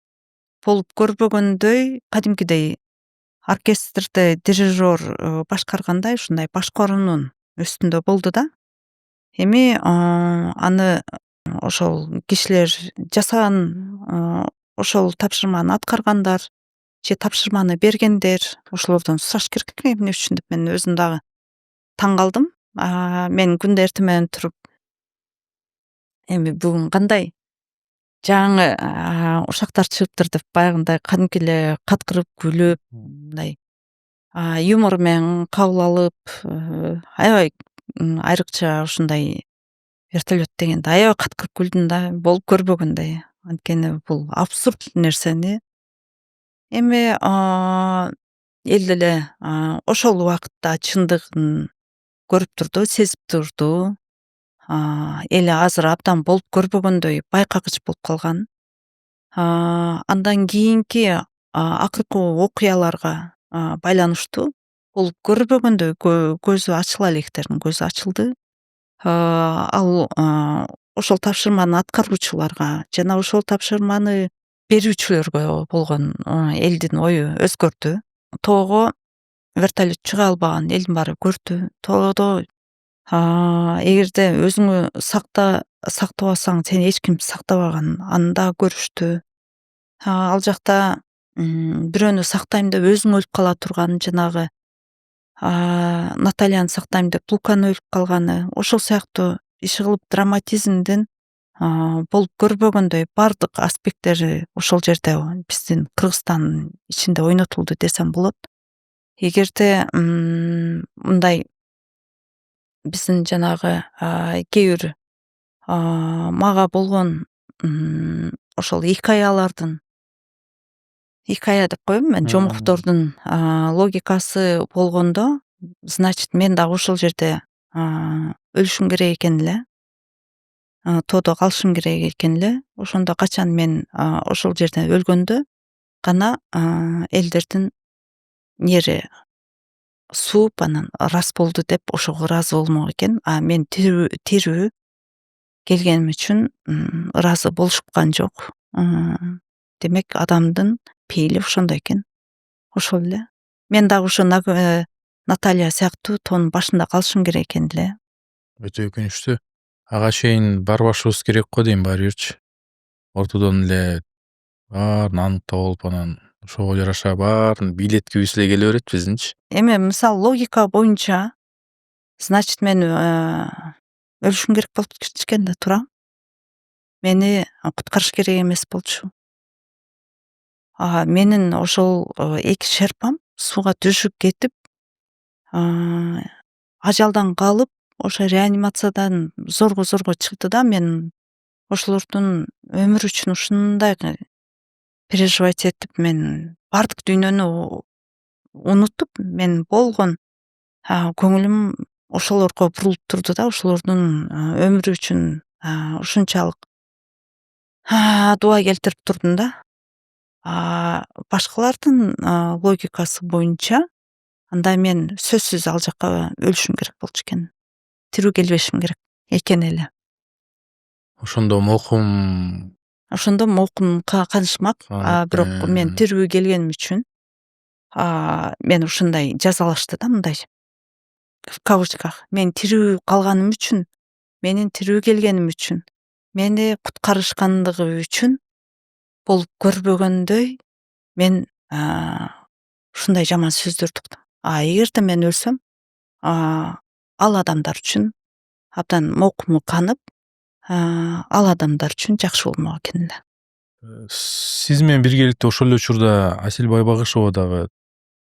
болуп көрбөгөндөй кадимкидей оркестрди дирижер башкаргандай ушундай башкаруунун үстүндө болду да. Эми аны ошол кишилер жасаган, ошол тапшырманы аткаргандар же тапшырманы бергендер ошолордон сураш керек эмне үчүн деп мен өзүм дагы таң калдым. Мен күндө эртең менен туруп эми бүгүн кандай жаңы ушактар чыгыптыр деп баягындай кадимки эле каткырып күлүп, мындай юмор менен кабыл алып, аябай айрыкча ушундай вертолет дегенде аябай каткырып күлдүм да, болуп көрбөгөндөй. Анткени бул абсурд нерсени эми эл деле ошол убакытта чындыгын көрүп турду, сезип турду. Эл азыр абдан болуп көрбөгөндөй байкагыч болуп калган. Андан кийинки акыркы окуяларга байланыштуу болуп көрбөгөндөй көзү ачыла электердин көзү ачылды. Ал ошол тапшырманы аткаруучуларга жана ошол тапшырманы берүүчүлөргө болгон элдин ою өзгөрдү. Тоого вертолет чыга албаган элдин баары көрдү. Тоодо эгерде өзүңү сактабасаң сени эч ким сактабаган аны да көрүштү. Ал жакта бирөөнү сактайм деп өзүң өлүп кала турган жанагы Натальяны сактайм деп Луканы өлүп калганы ошол сыяктуу иши кылып драматизмдин болуп көрбөгөндөй бардык аспекттери ошол жерде биздин Кыргызстандын ичинде ойнотулду десем болот. Эгерде мындай биздин жанагы кээ бир мага болгон ошол хикая деп коем мен, жомоктордун логикасы болгондо, значит мен дагы ошол жерде өлүшүм керек экен эле. Тоодо калышым керек экен эле. Ошондо качан мен ошол жерде өлгөндө гана элдердин нери сууп анан рас болду деп ошого ыраазы болмок экен. Мен тирүү келгеним үчүн ыраазы болушупкан жок. Демек адамдын пейили ошондой экен. Ошол эле. Мен дагы ошо Наталья сыяктуу тоонун башында калышым керек экен эле. Өтө өкүнүчтүү. Ага чейин барбашыбыз керек го дейм баары бирчи. Ортодон эле баарын аныктап алып анан ошого жараша баарын билеткибиз эле келе берет биздинчи. Эми мисалы логика боюнча, значит мен өлүшүм керек болчу экен да, туура. Мени куткарыш керек эмес болчу. Менин ошол эки шерпам сууга түшүп кетип, ажалдан калып, ошо реанимациядан зорго чыкты да, мен ошолордун өмүрү үчүн ушундай переживать этип, мен бардык дүйнөнү унутуп, мен болгон көңүлүм ошолорго бурулуп турду да, ошолордун өмүрү үчүн ушунчалык дуба келтирип турдум да. Башкалардын логикасы боюнча анда мен сөзсүз ал жакка өлүшүм керек болчу экен. Тирүү келбешим керек экен эле. Ошондо мокум Ошондо мокум канышмак. Бирок мен тирүү келгеним үчүн мен ушундай жазалашты да, мындай в кавычках. Мен тирүү калганым үчүн, менин тирүү келгеним үчүн, мени куткарышкандыгы үчүн болуп көрбөгөндөй мен ушундай жаман сөздөрдү уктум. Эгерде мен өлсөм, ал адамдар үчүн абдан мокуму канып, ал адамдар үчүн жакшы болмок экен эле. Сиз менен биргеликте ошол эле учурда Асель Байбагышева дагы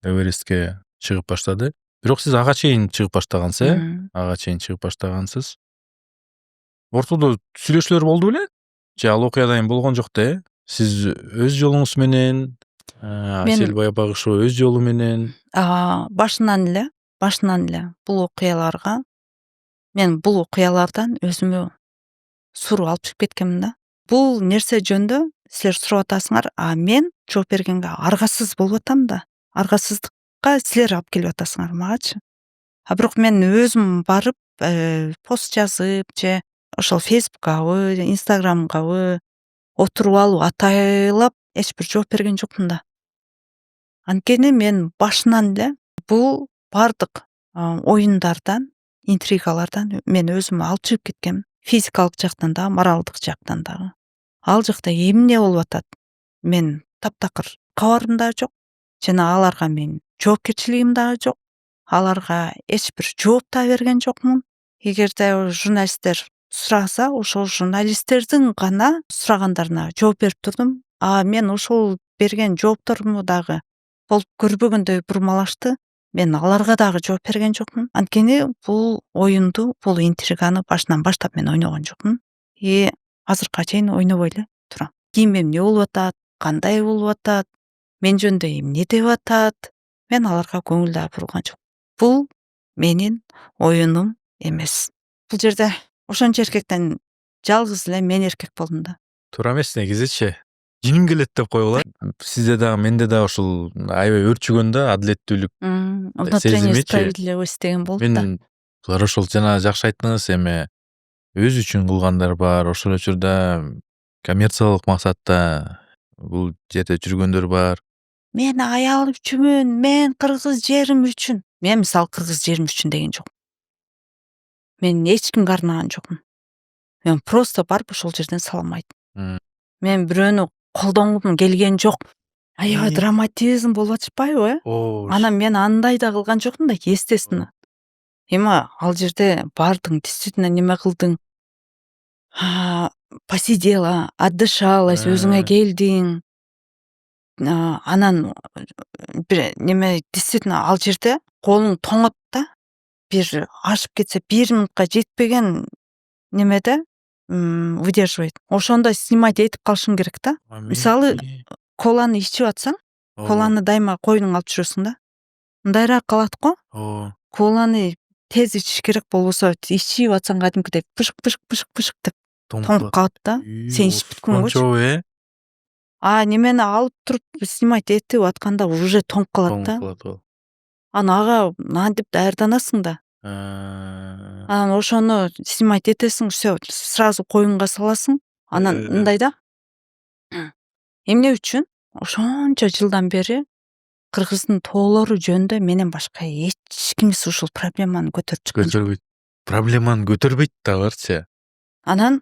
Эверестке чыгып баштады. Бирок сиз ага чейин чыгып баштагансыз, ага чейин чыгып баштагансыз. Ортодо сүйлөшүүлөр болду беле? Же ал окуядан кийин болгон жок да? Сиз өз жолуңуз менен, Асель Байбагышева өз жолу менен. Башынан эле бул окуяларга мен бул окуялардан өзүмө суроо алып чыгып кеткенмин да. Бул нерсе жөнүндө силер сурап атасыңар, мен жооп бергенге аргасыз болуп атам да. Аргасыздыкка силер алып келип атасыңар магачы. Бирок мен өзүм барып пост жазып же ошол Facebook'габы, Instagram'габы отуруп алып атайлап эч бир жооп берген жокмун да. Анткени мен башынан эле бул бардык оюндардан, интригалардан мен өзүм алып чыгып кеткем. Физикалык жактан дагы, моралдык жактан дагы. Ал жакта эмне болуп атат? Мен таптакыр кабарым дагы жок. Жана аларга мен жоопкерчилигим дагы жок. Аларга эч бир жооп да берген жокмун. Эгерде журналисттер сураса, ошол журналисттердин гана сурагандарына жооп берип турдум. Мен ошол берген жоопторуму дагы болуп көрбөгөндөй бурмалашты. Мен аларга дагы жооп берген жокмун. Анткени бул оюнду, бул интриганы башынан баштап мен ойногон жокмун. Азыркыга чейин ойнобой эле турам. Ким эмне болуп атат, кандай болуп атат, мен жөнүндө эмне деп атат, мен аларга көңүл да бурган жок. Бул менин оюнум эмес. Бул жерде ошончо эркектен жалгыз эле мен эркек болдум да. Туура эмес негизичи. Жиним келет деп койгула. Сизде дагы, менде дагы ушул аябай өрчүгөн да адилеттүүлүк. Внутренняя справедливость деген болду да. Мен булар ошол жана жакшы айттыңыз, эми өз үчүн кылгандар бар, ошол эле учурда коммерциялык максатта бул жерде жүргөндөр бар. Мен аял үчүн, мен кыргыз жерим үчүн. Мен мисалы кыргыз жерим үчүн деген жок. Мен эч кимге арнаган жокмун. Мен просто барып ошол жерден салам айттым. Мен бирөөнү колдонгум келген жок. Аябай драматизм болуп атышпайбы? Анан мен андай да кылган жокмун да, естественно. Эми ал жерде бардың, действительно неме кылдың. Посидела, отдышалась, өзүңө келдиң. Анан бир неме действительно ал жерде колуң тоңот да. Бир ашып кетсе 1 минутка жетпеген немеде выдерживать. Ошондо снимать этип калышың керек да. Мисалы, коланы ичип атсаң, коланы дайыма койнуң алып жүрөсүң да. Мындайраак калат го. Коланы тез ичиш керек, болбосо ичип атсаң кадимкидей пышык деп тоңуп калат да. Сен ичип бүткөнгөчү. Немени алып туруп снимать этип атканда уже тоңуп калат да. Ага антип даярданасың да. Анан ошону снимать этесиң, все, сразу коюнга саласың. Анан мындай да. Эмне үчүн ошончо жылдан бери кыргыздын тоолору жөнүндө менен башка эч кимиси ушул проблеманы көтөрүп чыккан жок. Проблеманы көтөрбөйт дагыларчы. Анан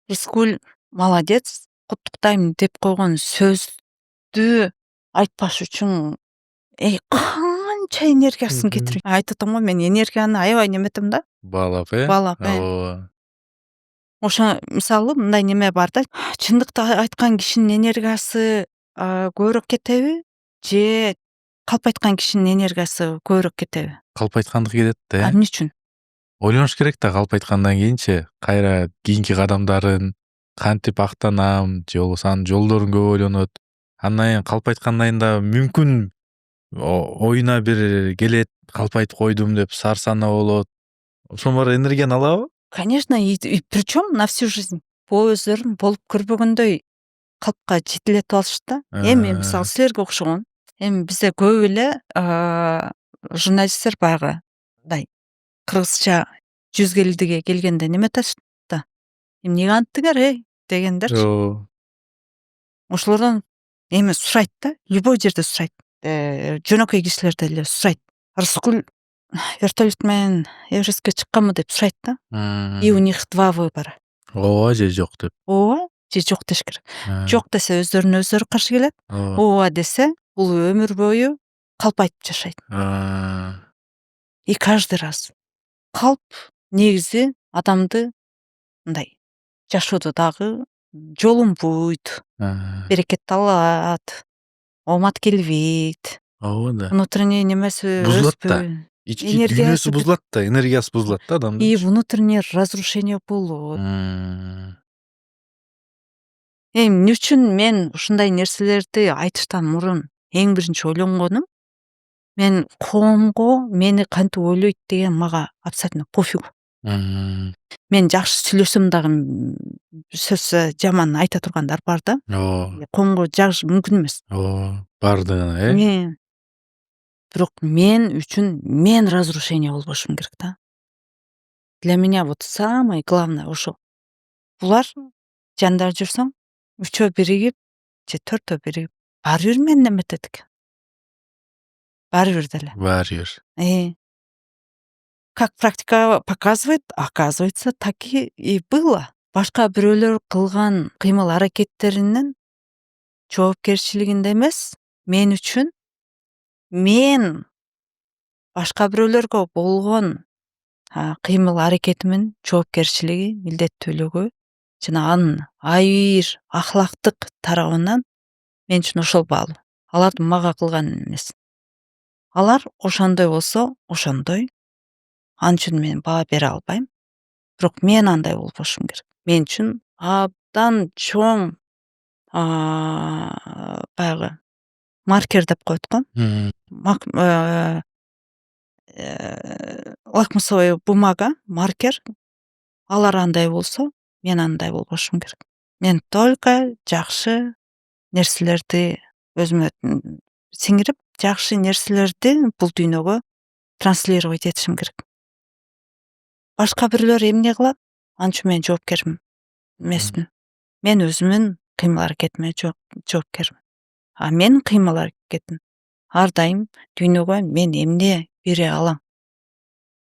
Рыскүл молодец, куттуктайм деп койгон сөздү айтпаш үчүн канча энергиясын кетирип. Айтып атам го, мен энергияны аябай неметем да. Баалап, Ошо мисалы мындай неме бар да. Чындыкты айткан кишинин энергиясы көбүрөөк кетеби, же калп айткан кишинин энергиясы көбүрөөк кетеби? калп айткандык келет да. Эмне үчүн? Ойлонуш керек да калп айткандан кийинчи кайра кийинки кадамдарын кантип актанам же болбосо анын жолдорун көп ойлонот. Андан кийин калп айткандан кийин дагы мүмкүн оюна бир келет, калп айтып койдум деп сарсанаа болот. Ошонун баары энергияны алабы? Конечно, и причем на всю жизнь. Өздөрүн болуп көрбөгөндөй калпка жетелетип алышты да. Эми мисалы силерге окшогон. Эми бизде көп эле журналисттер баягы мындай кыргызча жүз келдиге келгенде неме айтышат да. Эмне анттыңар дегендерчи. Ошолордон эми сурайт да, любой жерде сурайт. Жөнөкөй кишилер деле сурайт. Рыскүл вертолет менен Эверестке чыкканбы деп сурайт да. И у них два выбора. Ооба же жок деп. Ооба же жок деш керек. Жок десе өздөрүнө өздөрү каршы келет. Ооба десе бул өмүр бою калп айтып жашайт. И каждый раз калп негизи адамды мындай жашоодо дагы жолун бууйт, берекетти алат, оомат келбейт. Ооба да. Внутренний немеси Бузулат да. өспөй. Ички Энергиясы дүйнөсү бузулат да, энергиясы бузулат да адамдын. И внутреннее разрушение болот. Эмне үчүн мен ушундай нерселерди айтыштан мурун эң биринчи ойлонгонум, мен коомго мени кантип ойлойт деген мага абсолютно пофигу. Мен жакшы сүйлөсөм дагы сөз жаман айта тургандар бар да. Ооба. Коомго жагышы мүмкүн эмес. Ооба. Бардыгына, Бирок мен үчүн мен разрушение болбошум керек да. Для меня вот самое главное ошол. Булар жанында жүрсөң, үчөө биригип, же төртөө биригип, баары бир мени неметет экен. Баары бир деле. Баары бир. Как практика показывает, оказывается, так и было. Башка бирөөлөр кылган кыймыл аракеттеринин жоопкерчилигинде эмес, мен үчүн мен башка бирөөлөргө болгон кыймыл аракетимин жоопкерчилиги, милдеттүүлүгү жана анын айыр ахлактык тарабынан мен үчүн ошол баалуу. Алардын мага кылган эмес. Алар ошондой болсо, ошондой. Ал үчүн мен баа бере албайм. Бирок мен андай болбошум керек. Мен үчүн абдан чоң баягы маркер деп коет го. Лакмусовый бумага, маркер. Алар андай болсо, мен андай болбошум керек. Мен только жакшы нерселерди өзүмө сиңирип, жакшы нерселерди бул дүйнөгө транслировать этишим керек. Башка бирлер эмне кылат? Ал үчүн мен жоопкер эмесмин. Мен өзүмдүн кыймыл аракетиме жоопкермин. Менин кыймыл аракетим ар дайым дүйнөгө мен эмне бере алам?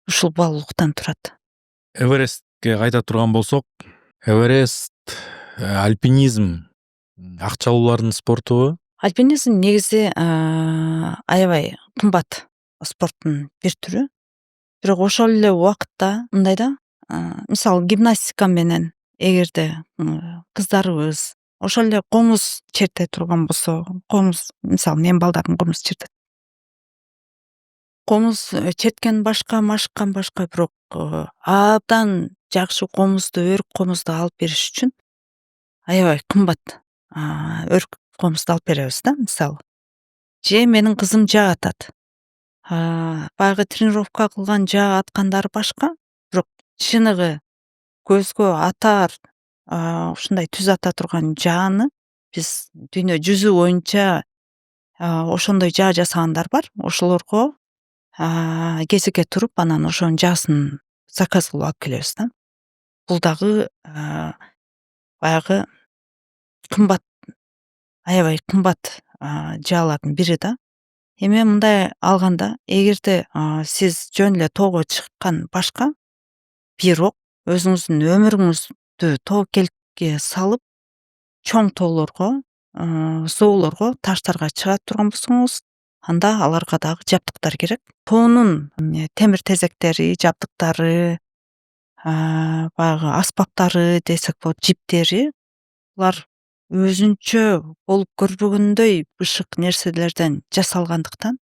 Ушул баалуулуктан турат. Эверестке кайта турган болсок, Эверест альпинизм акчалуулардын спортубу? Альпинизм негизи аябай кымбат спорттун бир түрү. Бирок ошол эле убакытта мындай да, мисалы гимнастика менен эгерде кыздарыбыз ошол эле комуз черте турган болсо, комуз, мисалы менин балдарым комуз чертет. Комуз черткен башка, машыккан башка, бирок абдан жакшы комузду, өрүк комузду алып бериш үчүн аябай кымбат өрүк комузду алып беребиз да, мисалы. Же менин кызым жаа атат. Баягы тренировка кылган жаа аткандары башка, бирок чыныгы көзгө атар ушундай түз ата турган жааны биз дүйнө жүзү боюнча ошондой жаа жасагандар бар. Ошолорго кезекке туруп, анан ошонун жаасын заказ кылып алып келебиз да. Бул дагы баягы кымбат, аябай кымбат жаалардын бири да. Эми мындай алганда, эгерде сиз жөн эле тоого чыккан башка, бирок өзүңүздүн өмүрүңүздү тобокеликке салып, чоң тоолорго, зоолорго, таштарга чыга турган болсоңуз, анда аларга дагы жабдыктар керек. Тоонун темир тезектери, жабдыктары, баягы аспаптары десек болот, жиптери, булар өзүнчө болуп көрбөгөндөй бышык нерселерден жасалгандыктан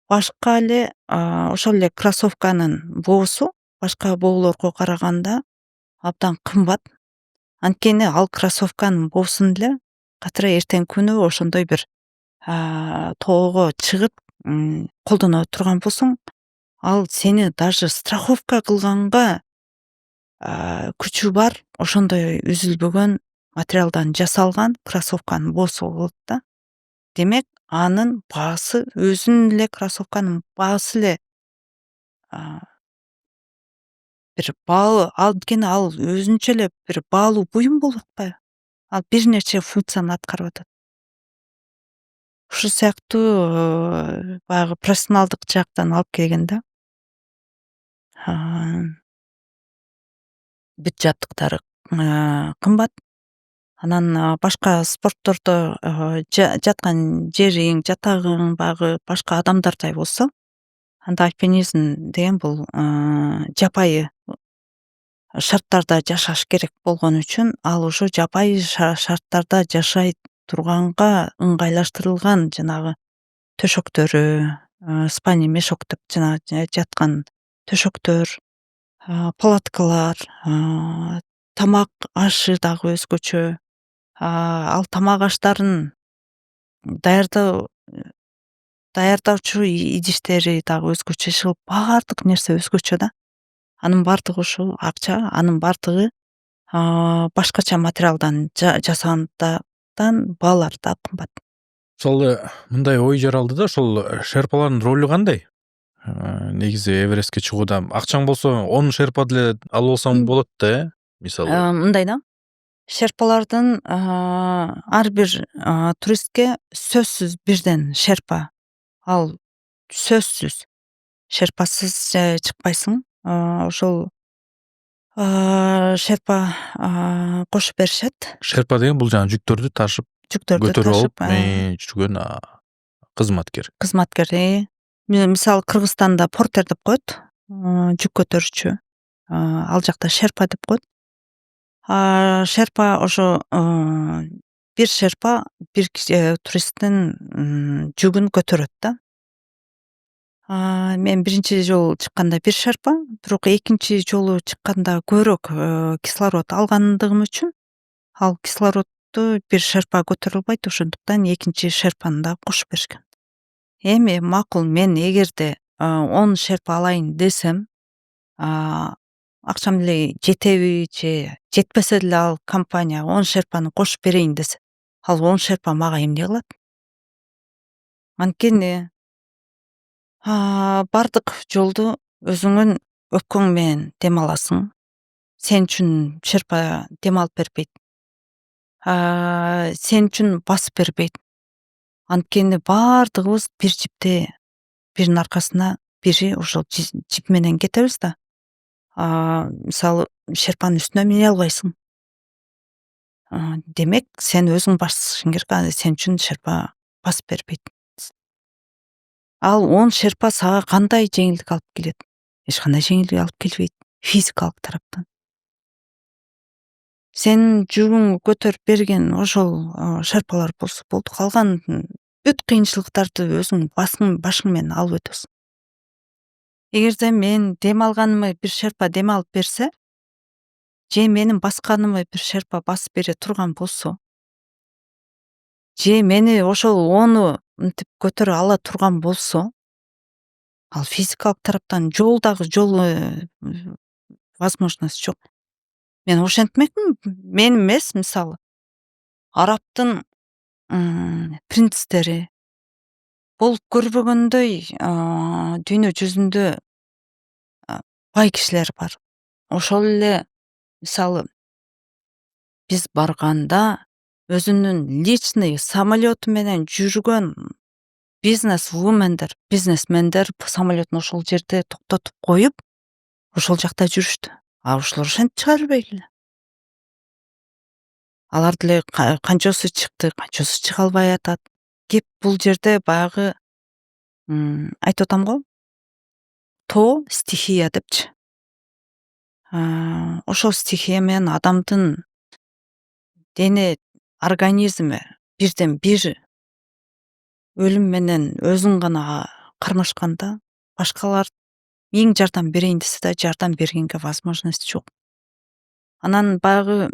башка эле ошол эле кроссовканын боосу башка боолорго караганда абдан кымбат. Анткени ал кроссовканын боосун эле катары эртеңки күнү ошондой бир тоого чыгып колдоно турган болсоң, ал сени даже страховка кылганга күчү бар ошондой үзүлбөгөн материалдан жасалган кроссовканын боосу болот да. Демек анын баасы, өзүнүн эле кроссовканын баасы эле бир баалы, анткени ал өзүнчө эле бир баалуу буюм болуп атпайбы? Ал бир нерче функцияны аткарып атат. Ушул сыяктуу баягы профессионалдык жактан алып келгенде бүт жабдыктары кымбат. Анан башка спорттордо жаткан жериң, жатагың баягы башка адамдардай болсо, анда альпинизм деген бул жапайы шарттарда жашаш керек болгон үчүн ал ошо жапайы шарттарда жашай турганга ыңгайлаштырылган жанагы төшөктөрү, спальный мешок деп жанагы жаткан төшөктөр, палаткалар, тамак ашы дагы өзгөчө. Ал тамак аштарын даярдоо даярдоочу идиштери дагы өзгөчө, ушул баардык нерсе өзгөчө да. Анын баардыгы ушул акча, анын баардыгы башкача материалдан жасагандыктан баалары да кымбат. Ошол мындай ой жаралды да, ошол шерпалардын ролу кандай? Негизи Эверестке чыгууда акчаң болсо 10 шерпа деле алып алсаң болот да, мисалы. Мындай да. Шерпалардын ар бир туристке сөзсүз бирден шерпа. Ал сөзсүз. Шерпасыз чыкпайсың. Ошол шерпа кошуп беришет. Шерпа деген бул жаңы жүктөрдү ташып, Жүктөрдү көтөрүп ташып, алып жүргөн кызматкер. кызматкер. Мисалы Кыргызстанда портер деп коет, жүк көтөрүүчү. Ал жакта шерпа деп коет. Шерпа ошо бир шерпа бир туристтин жүгүн көтөрөт да. Мен биринчи жолу чыкканда бир шерпа, бирок экинчи жолу чыкканда көбүрөөк кислород алгандыгым үчүн ал кислородду бир шерпа көтөрө албайт, ошондуктан экинчи шерпаны да кошуп беришкен. Эми макул, мен эгерде 10 шерпа алайын десем, акчам деле жетеби же жетпесе деле ал компания 10 шерпаны кошуп берейин десе, ал 10 шерпа мага эмне кылат? Анткени бардык жолду өзүңүн өпкөң менен дем аласың. Сен үчүн шерпа дем алып бербейт. Сен үчүн басып бербейт. Анткени бардыгыбыз бир жипте, биринин аркасына бири ошол жип менен кетебиз да. Мисалы шерпанын үстүнө мине албайсың. Демек сен өзүң басышың керек, сен үчүн шерпа басып бербейт. Ал 10 шерпа сага кандай жеңилдик алып келет? Эч кандай жеңилдик алып келбейт физикалык тараптан. Сен жүгүңдү көтөрүп берген ошол шерпалар болсо болду, калган бүт кыйынчылыктарды өзүң башың менен алып өтөсүң. Эгерде мен дем алганымы бир шерпа дем алып берсе, же менин басканымы бир шерпа басып бере турган болсо, же мени ошол 10 мынтип көтөрө ала турган болсо, ал физикалык тараптан жол возможность жок. Мен ошентмекмин, мен эмес, мисалы арабтын принцтери болуп көрбөгөндөй дүйнө жүзүндө бай кишилер бар. Ошол эле мисалы биз барганда өзүнүн личный самолету менен жүргөн бизнесмендер самолетун ошол жерде токтотуп коюп, ошол жакта жүрүштү. Ошолор ошентип чыга бербейт эле. Алар деле канчасы чыкты, канчасы чыга албай атат. Кеп бул жерде баягы айтып атам го, тоо стихия депчи. Ошол стихия менен адамдын дене организми бирден бир өлүм менен өзүн гана кармашканда башкалар эң жардам берейин десе да жардам бергенге возможность жок. Анан баягы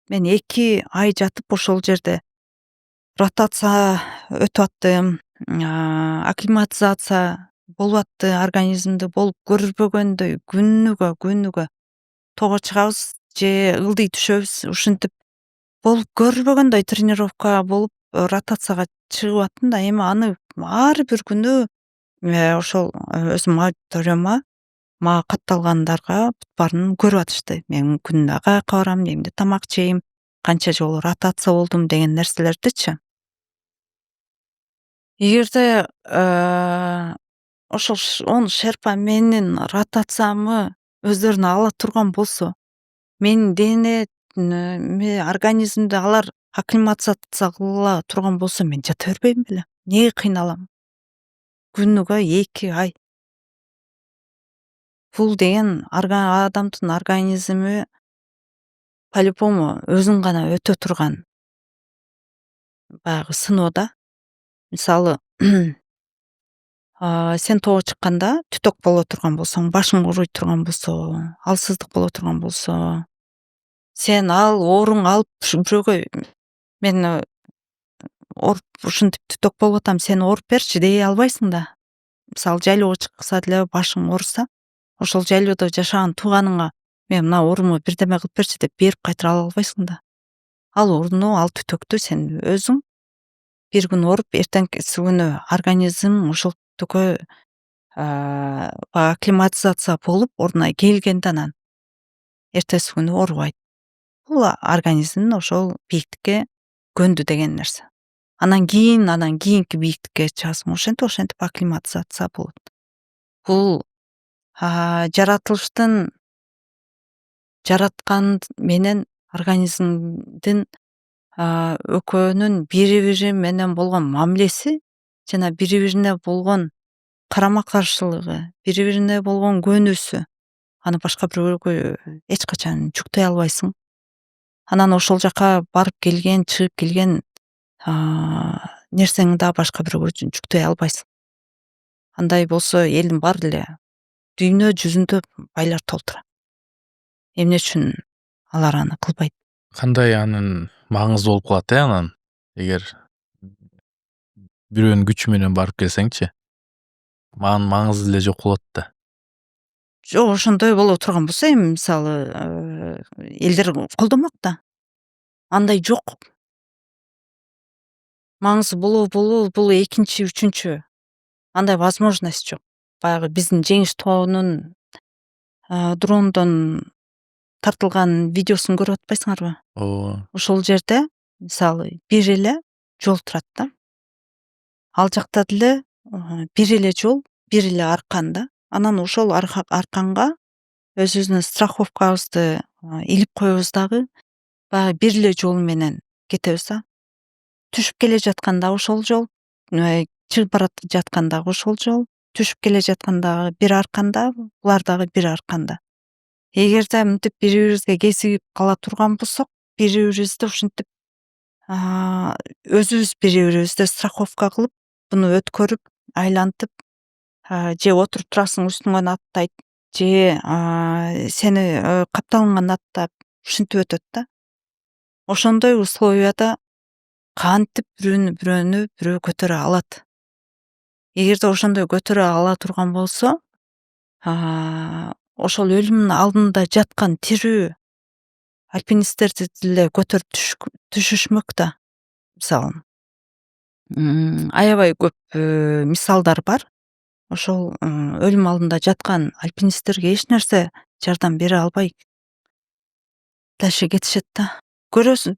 мен 2 ай жатып ошол жерде ротация өтүп аттым, акклиматизация болуп атты организмде, болуп көрбөгөндөй күнүгө тоого чыгабыз же ылдый түшөбүз, ушинтип болуп көрбөгөндөй тренировка болуп ротацияга чыгып аттым да, эми аны ар бир күнү ошол өзүмдүн аудиторияма мага катталгандарга бүт баарын көрүп атышты. Мен күнүнө каяка барам, эмне тамак жейм, канча жолу ротация болдум деген нерселердичи. Эгерде ошол он шерпа менин ротациямы өздөрүнө ала турган болсо, менин дене организмди алар акклиматизация кыла турган болсо, мен жата бербейм беле. Эмнеге кыйналам? Күнүгө 2 ай. Бул деген адамдын организми по-любому өзүн гана өтө турган баягы сыноо да. Мисалы, сен тоого чыкканда түтөк боло турган болсоң, башың ооруй турган болсо, алсыздык боло турган болсо, сен ооруңду алып бирөөгө мен ооруп ушинтип түтөк болуп атам, сен ооруп берчи дей албайсың да. Мисалы, жайлоого чыкса деле башың ооруса, ошол жайлоодо жашаган тууганыңа мен мына оорума бирдеме кылып берчи деп берип кайтара албайсың да. Ал ооруну, ал түтөктү сен өзүң бир күн ооруп, эртеңкиси күнү организм ошол түтөккө акклиматизация болуп ордуна келгенде анан эртеси күнү оорубайт. Бул организмдин ошол бийиктикке көндү деген нерсе. Анан кийинки бийиктикке чыгасың, ошентип акклиматизация болот. Бул жаратылыштын жараткан менен организмдин экөөнүн бири бири менен болгон мамилеси жана бири бирине болгон карама каршылыгы, бири бирине болгон көнүүсү, аны башка бирөөгө эч качан жүктөй албайсың. Анан ошол жака барып келген, чыгып келген нерсеңди да башка бирөөгө жүктөй албайсың. Андай болсо элдин баары эле дүйнө жүзүндө байлар толтура. Эмне үчүн алар аны кылбайт? Кандай анын маңызды болуп калат анан эгер бирөөнүн күчү менен барып келсеңчи? Маңызы эле жок болот да. Жок, ошондой боло турган болсо эми мисалы элдер колдомок да. Андай жок. Маңызы болобу бул экинчи, үчүнчү. Андай возможность жок. Баягы биздин жеңиш тоонун дрондон тартылган видеосун көрүп атпайсыңарбы? Ооба. Ошол жерде мисалы бир эле жол турат да. Ал жакта деле бир эле жол, бир эле аркан да. Анан ошол арканга өзүбүздүн страховкабызды илип коебуз дагы баягы бир эле жол менен кетебиз да. Түшүп келе жатканда ошол жол, чыгып бара жатканда ошол жол, түшүп келе жатканда бир арканда, булар дагы бир арканда. Эгерде мынтип бири бирибизге кезигип кала турган болсок, бири бирибизди ушинтип өзүбүз бири бирибизди страховка кылып, буну өткөрүп, айлантып, же отуруп турасың үстүңөн аттайт, же сени капталыңан аттап ушинтип өтөт да. Ошондой условияда кантип бирөө көтөрө алат? Эгерде ошондой көтөрө ала турган болсо, ошол өлүмдүн алдында жаткан тирүү альпинисттерди деле көтөрүп түшүшмөк да. Мисалы, аябай көп мисалдар бар. Ошол өлүм алдында жаткан альпинисттерге эч нерсе жардам бере албай дальше кетишет да. Көрөсүң,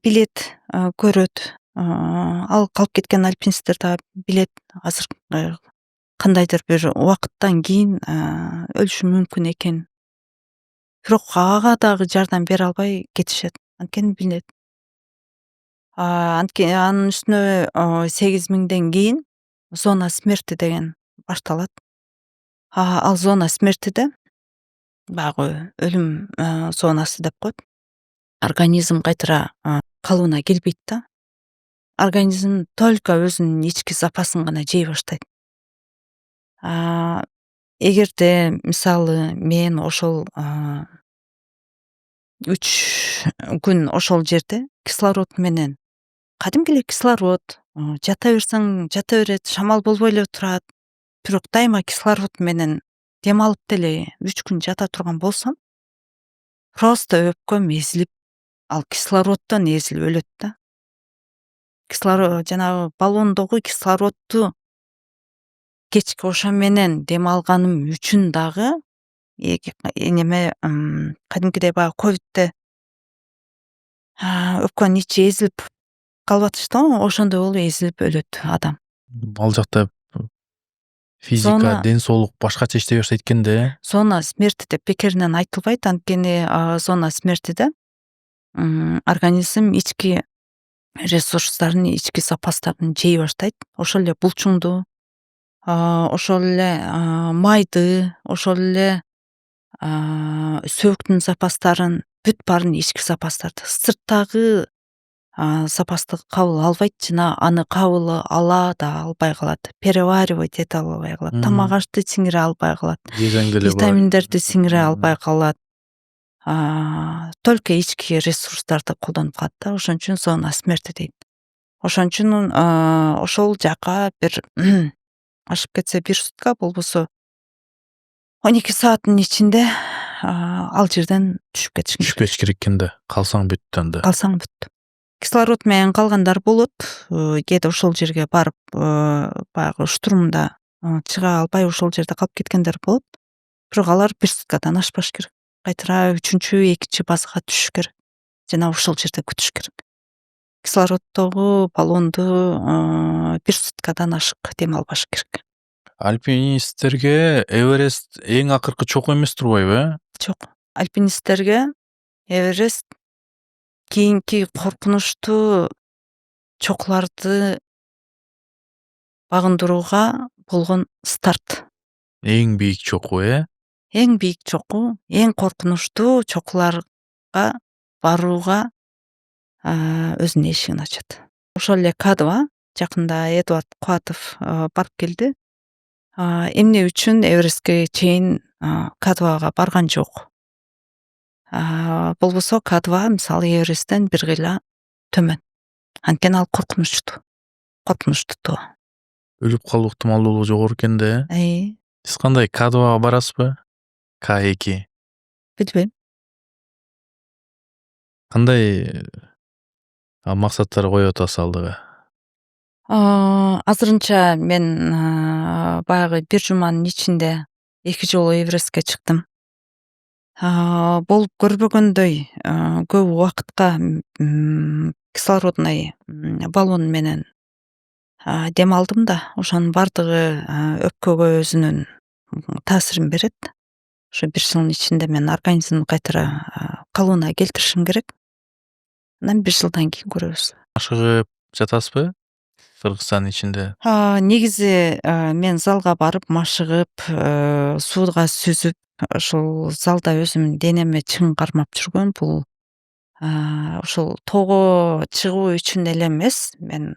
билет, көрөт. Ал калып кеткен альпинисттер да билет азыр кандайдыр бир убакыттан кийин өлүшү мүмкүн экен. Бирок ага дагы жардам бере албай кетишет. Анткени билет. Анын үстүнө 8 миңден кийин зона смерти деген башталат. Ал зона смертиде баягы өлүм зонасы деп коет. Организм кайтара калыбына келбейт да. Организм только өзүнүн ички запасын гана жей баштайт. эгерде мисалы мен ошол 3 күн ошол жерде кислород менен, кадимки эле кислород, жата берсең жата берет, шамал болбой эле турат, бирок дайыма кислород менен дем алып деле 3 күн жата турган болсом, просто өпкөм эзилип, ал кислороддон эзилип өлөт да. Кислород жанагы баллондогу кислородду кечки ошо менен дем алганым үчүн дагы неме кадимкидей баягы ковидте өпкөнүн ичи эзилип калып атышты го, ошондой болуп эзилип өлөт адам. Ал жакта физика, Зона- ден соолук башкача иштей баштайт экен да. Зона смерти деп бекеринен айтылбайт, анткени зона смертиде организм ички ресурстарын, ички запастарын жей баштайт. Ошол эле булчуңду, ошол эле майды, ошол эле сөөктүн запастарын, бүт баарын ички запастарды, сырттагы запасты кабыл албайт жана аны кабыл ала да албай калат, переваривать эте албай калат, тамак ашты сиңире албай калат, Жесең деле витаминдерди сиңире албай калат. Только ички ресурстарды колдонуп калат да, ошон үчүн зона смерти дейт. Ошон үчүн ошол жака бир ашып кетсе 1 сутка, болбосо 12 сааттын ичинде ал жерден түшүп кетиш керек. экен да. Калсаң бүт анда. Калсаң бүт. Кислород менен калгандар болот. Кээде ошол жерге барып, баягы штурмда чыга албай ошол жерде калып кеткендер болот. Бирок алар 1 суткадан ашпаш керек. Кайтара 3-2 базага түшүш керек. Жана ошол жерде күтүш керек. Кислороддогу баллонду 1 суткадан ашык дем албаш керек. Альпинисттерге Эверест эң акыркы чокуу эмес турбайбы? Жок. Альпинисттерге Эверест кийинки коркунучтуу чокуларды багындырууга болгон старт. Эң бийик чокуу, Эң бийик чокуу, эң коркунучтуу чокуларга барууга өзүнүн эшигин ачат. Ошол эле К2 жакында Эдуард Кубатов барып келди. Эмне үчүн Эверестке чейин К2га барган жок? Болбосо К2 мисалы Эвересттен бир кыйла төмөн. Анткени ал коркунучтуу тоо. Өлүп калуу ыктымалдуулугу жогору экен да. Сиз кандай К2га барасызбы? К2? Билбейм. Кандай максаттар коюп атасыз алдыга? Азырынча мен баягы 1 жуманын ичинде 2 жолу Эверестке чыктым. Болуп көрбөгөндөй көп убакытка кислородный баллон менен дем алдым да, ошонун бардыгы өпкөгө өзүнүн таасирин берет. Ошо 1 жылдын ичинде мен организмди кайтара калыбына келтиришим керек. Анан 1 жылдан кийин көрөбүз. Ашыгып жатасызбы? Кыргызстандын ичинде. Негизи мен залга барып машыгып, сууга сүзүп, ошол залда өзүмдүн денеме чың кармап жүргөм. Бул ошол тоого чыгуу үчүн эле эмес, мен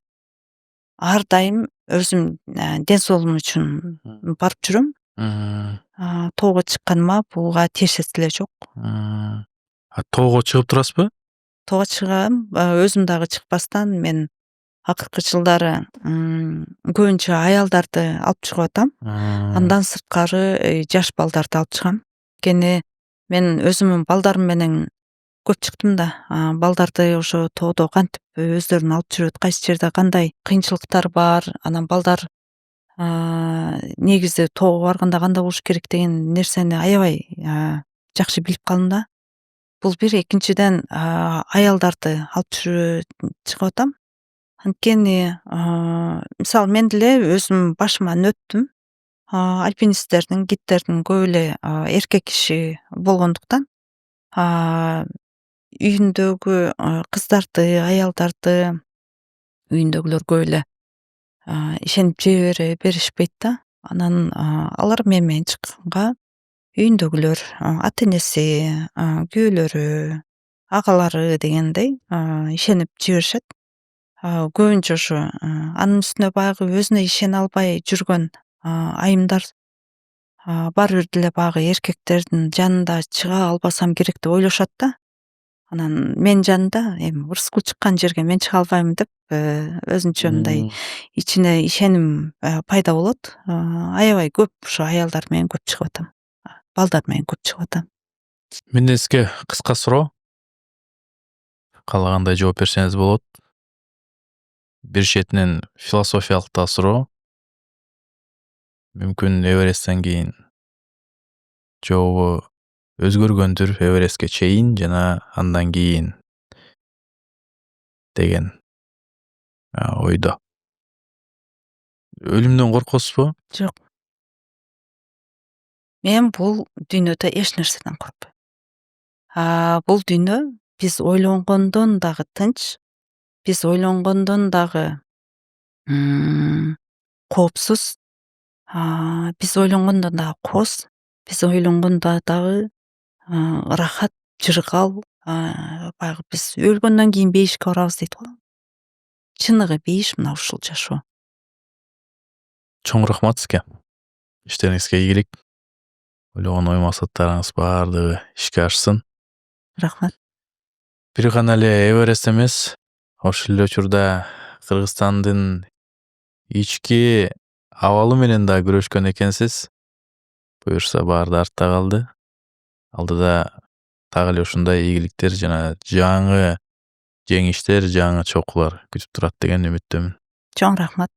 ар дайым өзүм ден соолугум үчүн барып жүрөм. Тоого чыкканыма буга тиешеси эле жок. Тоого чыгып турасызбы? Тоого чыгам, өзүм дагы чыкпастан мен акыркы жылдары көбүнчө аялдарды алып чыгып атам. Андан сырткары жаш балдарды алып чыгам. Анткени мен өзүмдүн балдарым менен көп чыктым да. Балдарды ошо тоодо кантип өздөрүн алып жүрөт, кайсы жерде кандай кыйынчылыктар бар, анан балдар негизи тоого барганда кандай болуш керек деген нерсени аябай жакшы билип калдым да. Бул бир, экинчиден аялдарды алып чыгып атам. Анткени мисалы мен деле өзүм башыман өттүм. Альпинисттердин, гидтердин көп эле эркек киши болгондуктан үйүндөгү кыздарды, аялдарды үйүндөгүлөр көп эле ишенип жибере беришпейт да. Анан алар мен менен чыкканга үйүндөгүлөр, ата энеси, күйөөлөрү, агалары дегендей ишенип жиберишет. Көбүнчө ошо анын үстүнө баягы өзүнө ишене албай жүргөн айымдар баары бир деле баягы эркектердин жанында чыга албасам керек деп ойлошот да. Анан менин жанымда эми ырыскул чыккан жерге мен чыга албайм деп өзүнчө мындай ичине ишеним пайда болот. Аябай көп ушу аялдар менен көп чыгып атам. Балдар менен көп чыгып атам. Мендеске кыска суроо. Каалагандай жооп берсеңиз болот. Бир четинен философиялык да суроо. Мүмкүн Эвересттен кийин жообу өзгөргөндүр Эверестке чейин жана андан кийин деген ойдо. Өлүмдөн коркосузбу? Жок. Мен бул дүйнөдө эч нерседен коркпойм. Бул дүйнө биз ойлонгондон дагы тынч, биз ойлонгондон дагы коопсуз, биз ойлонгондон дагы кооз, биз ойлонгондон дагы ырахат, жыргал, баягы биз өлгөндөн кийин бейишке барабыз дейт го. Чыныгы бейиш мына ушул жашоо. Чоң рахмат сизге. Иштериңизге ийгилик. Ойлогон ой максаттарыңыз баардыгы ишке ашсын. Рахмат. Бир гана эле Эверест эмес, ошол эле учурда Кыргызстандын ички абалы менен да күрөшкөн экенсиз. Буюрса баары да артта калды. Алдыда так эле ушундай ийгиликтер жана жаңы жеңиштер, жаңы чокулар күтүп турат деген үмүттөмүн. Чоң рахмат.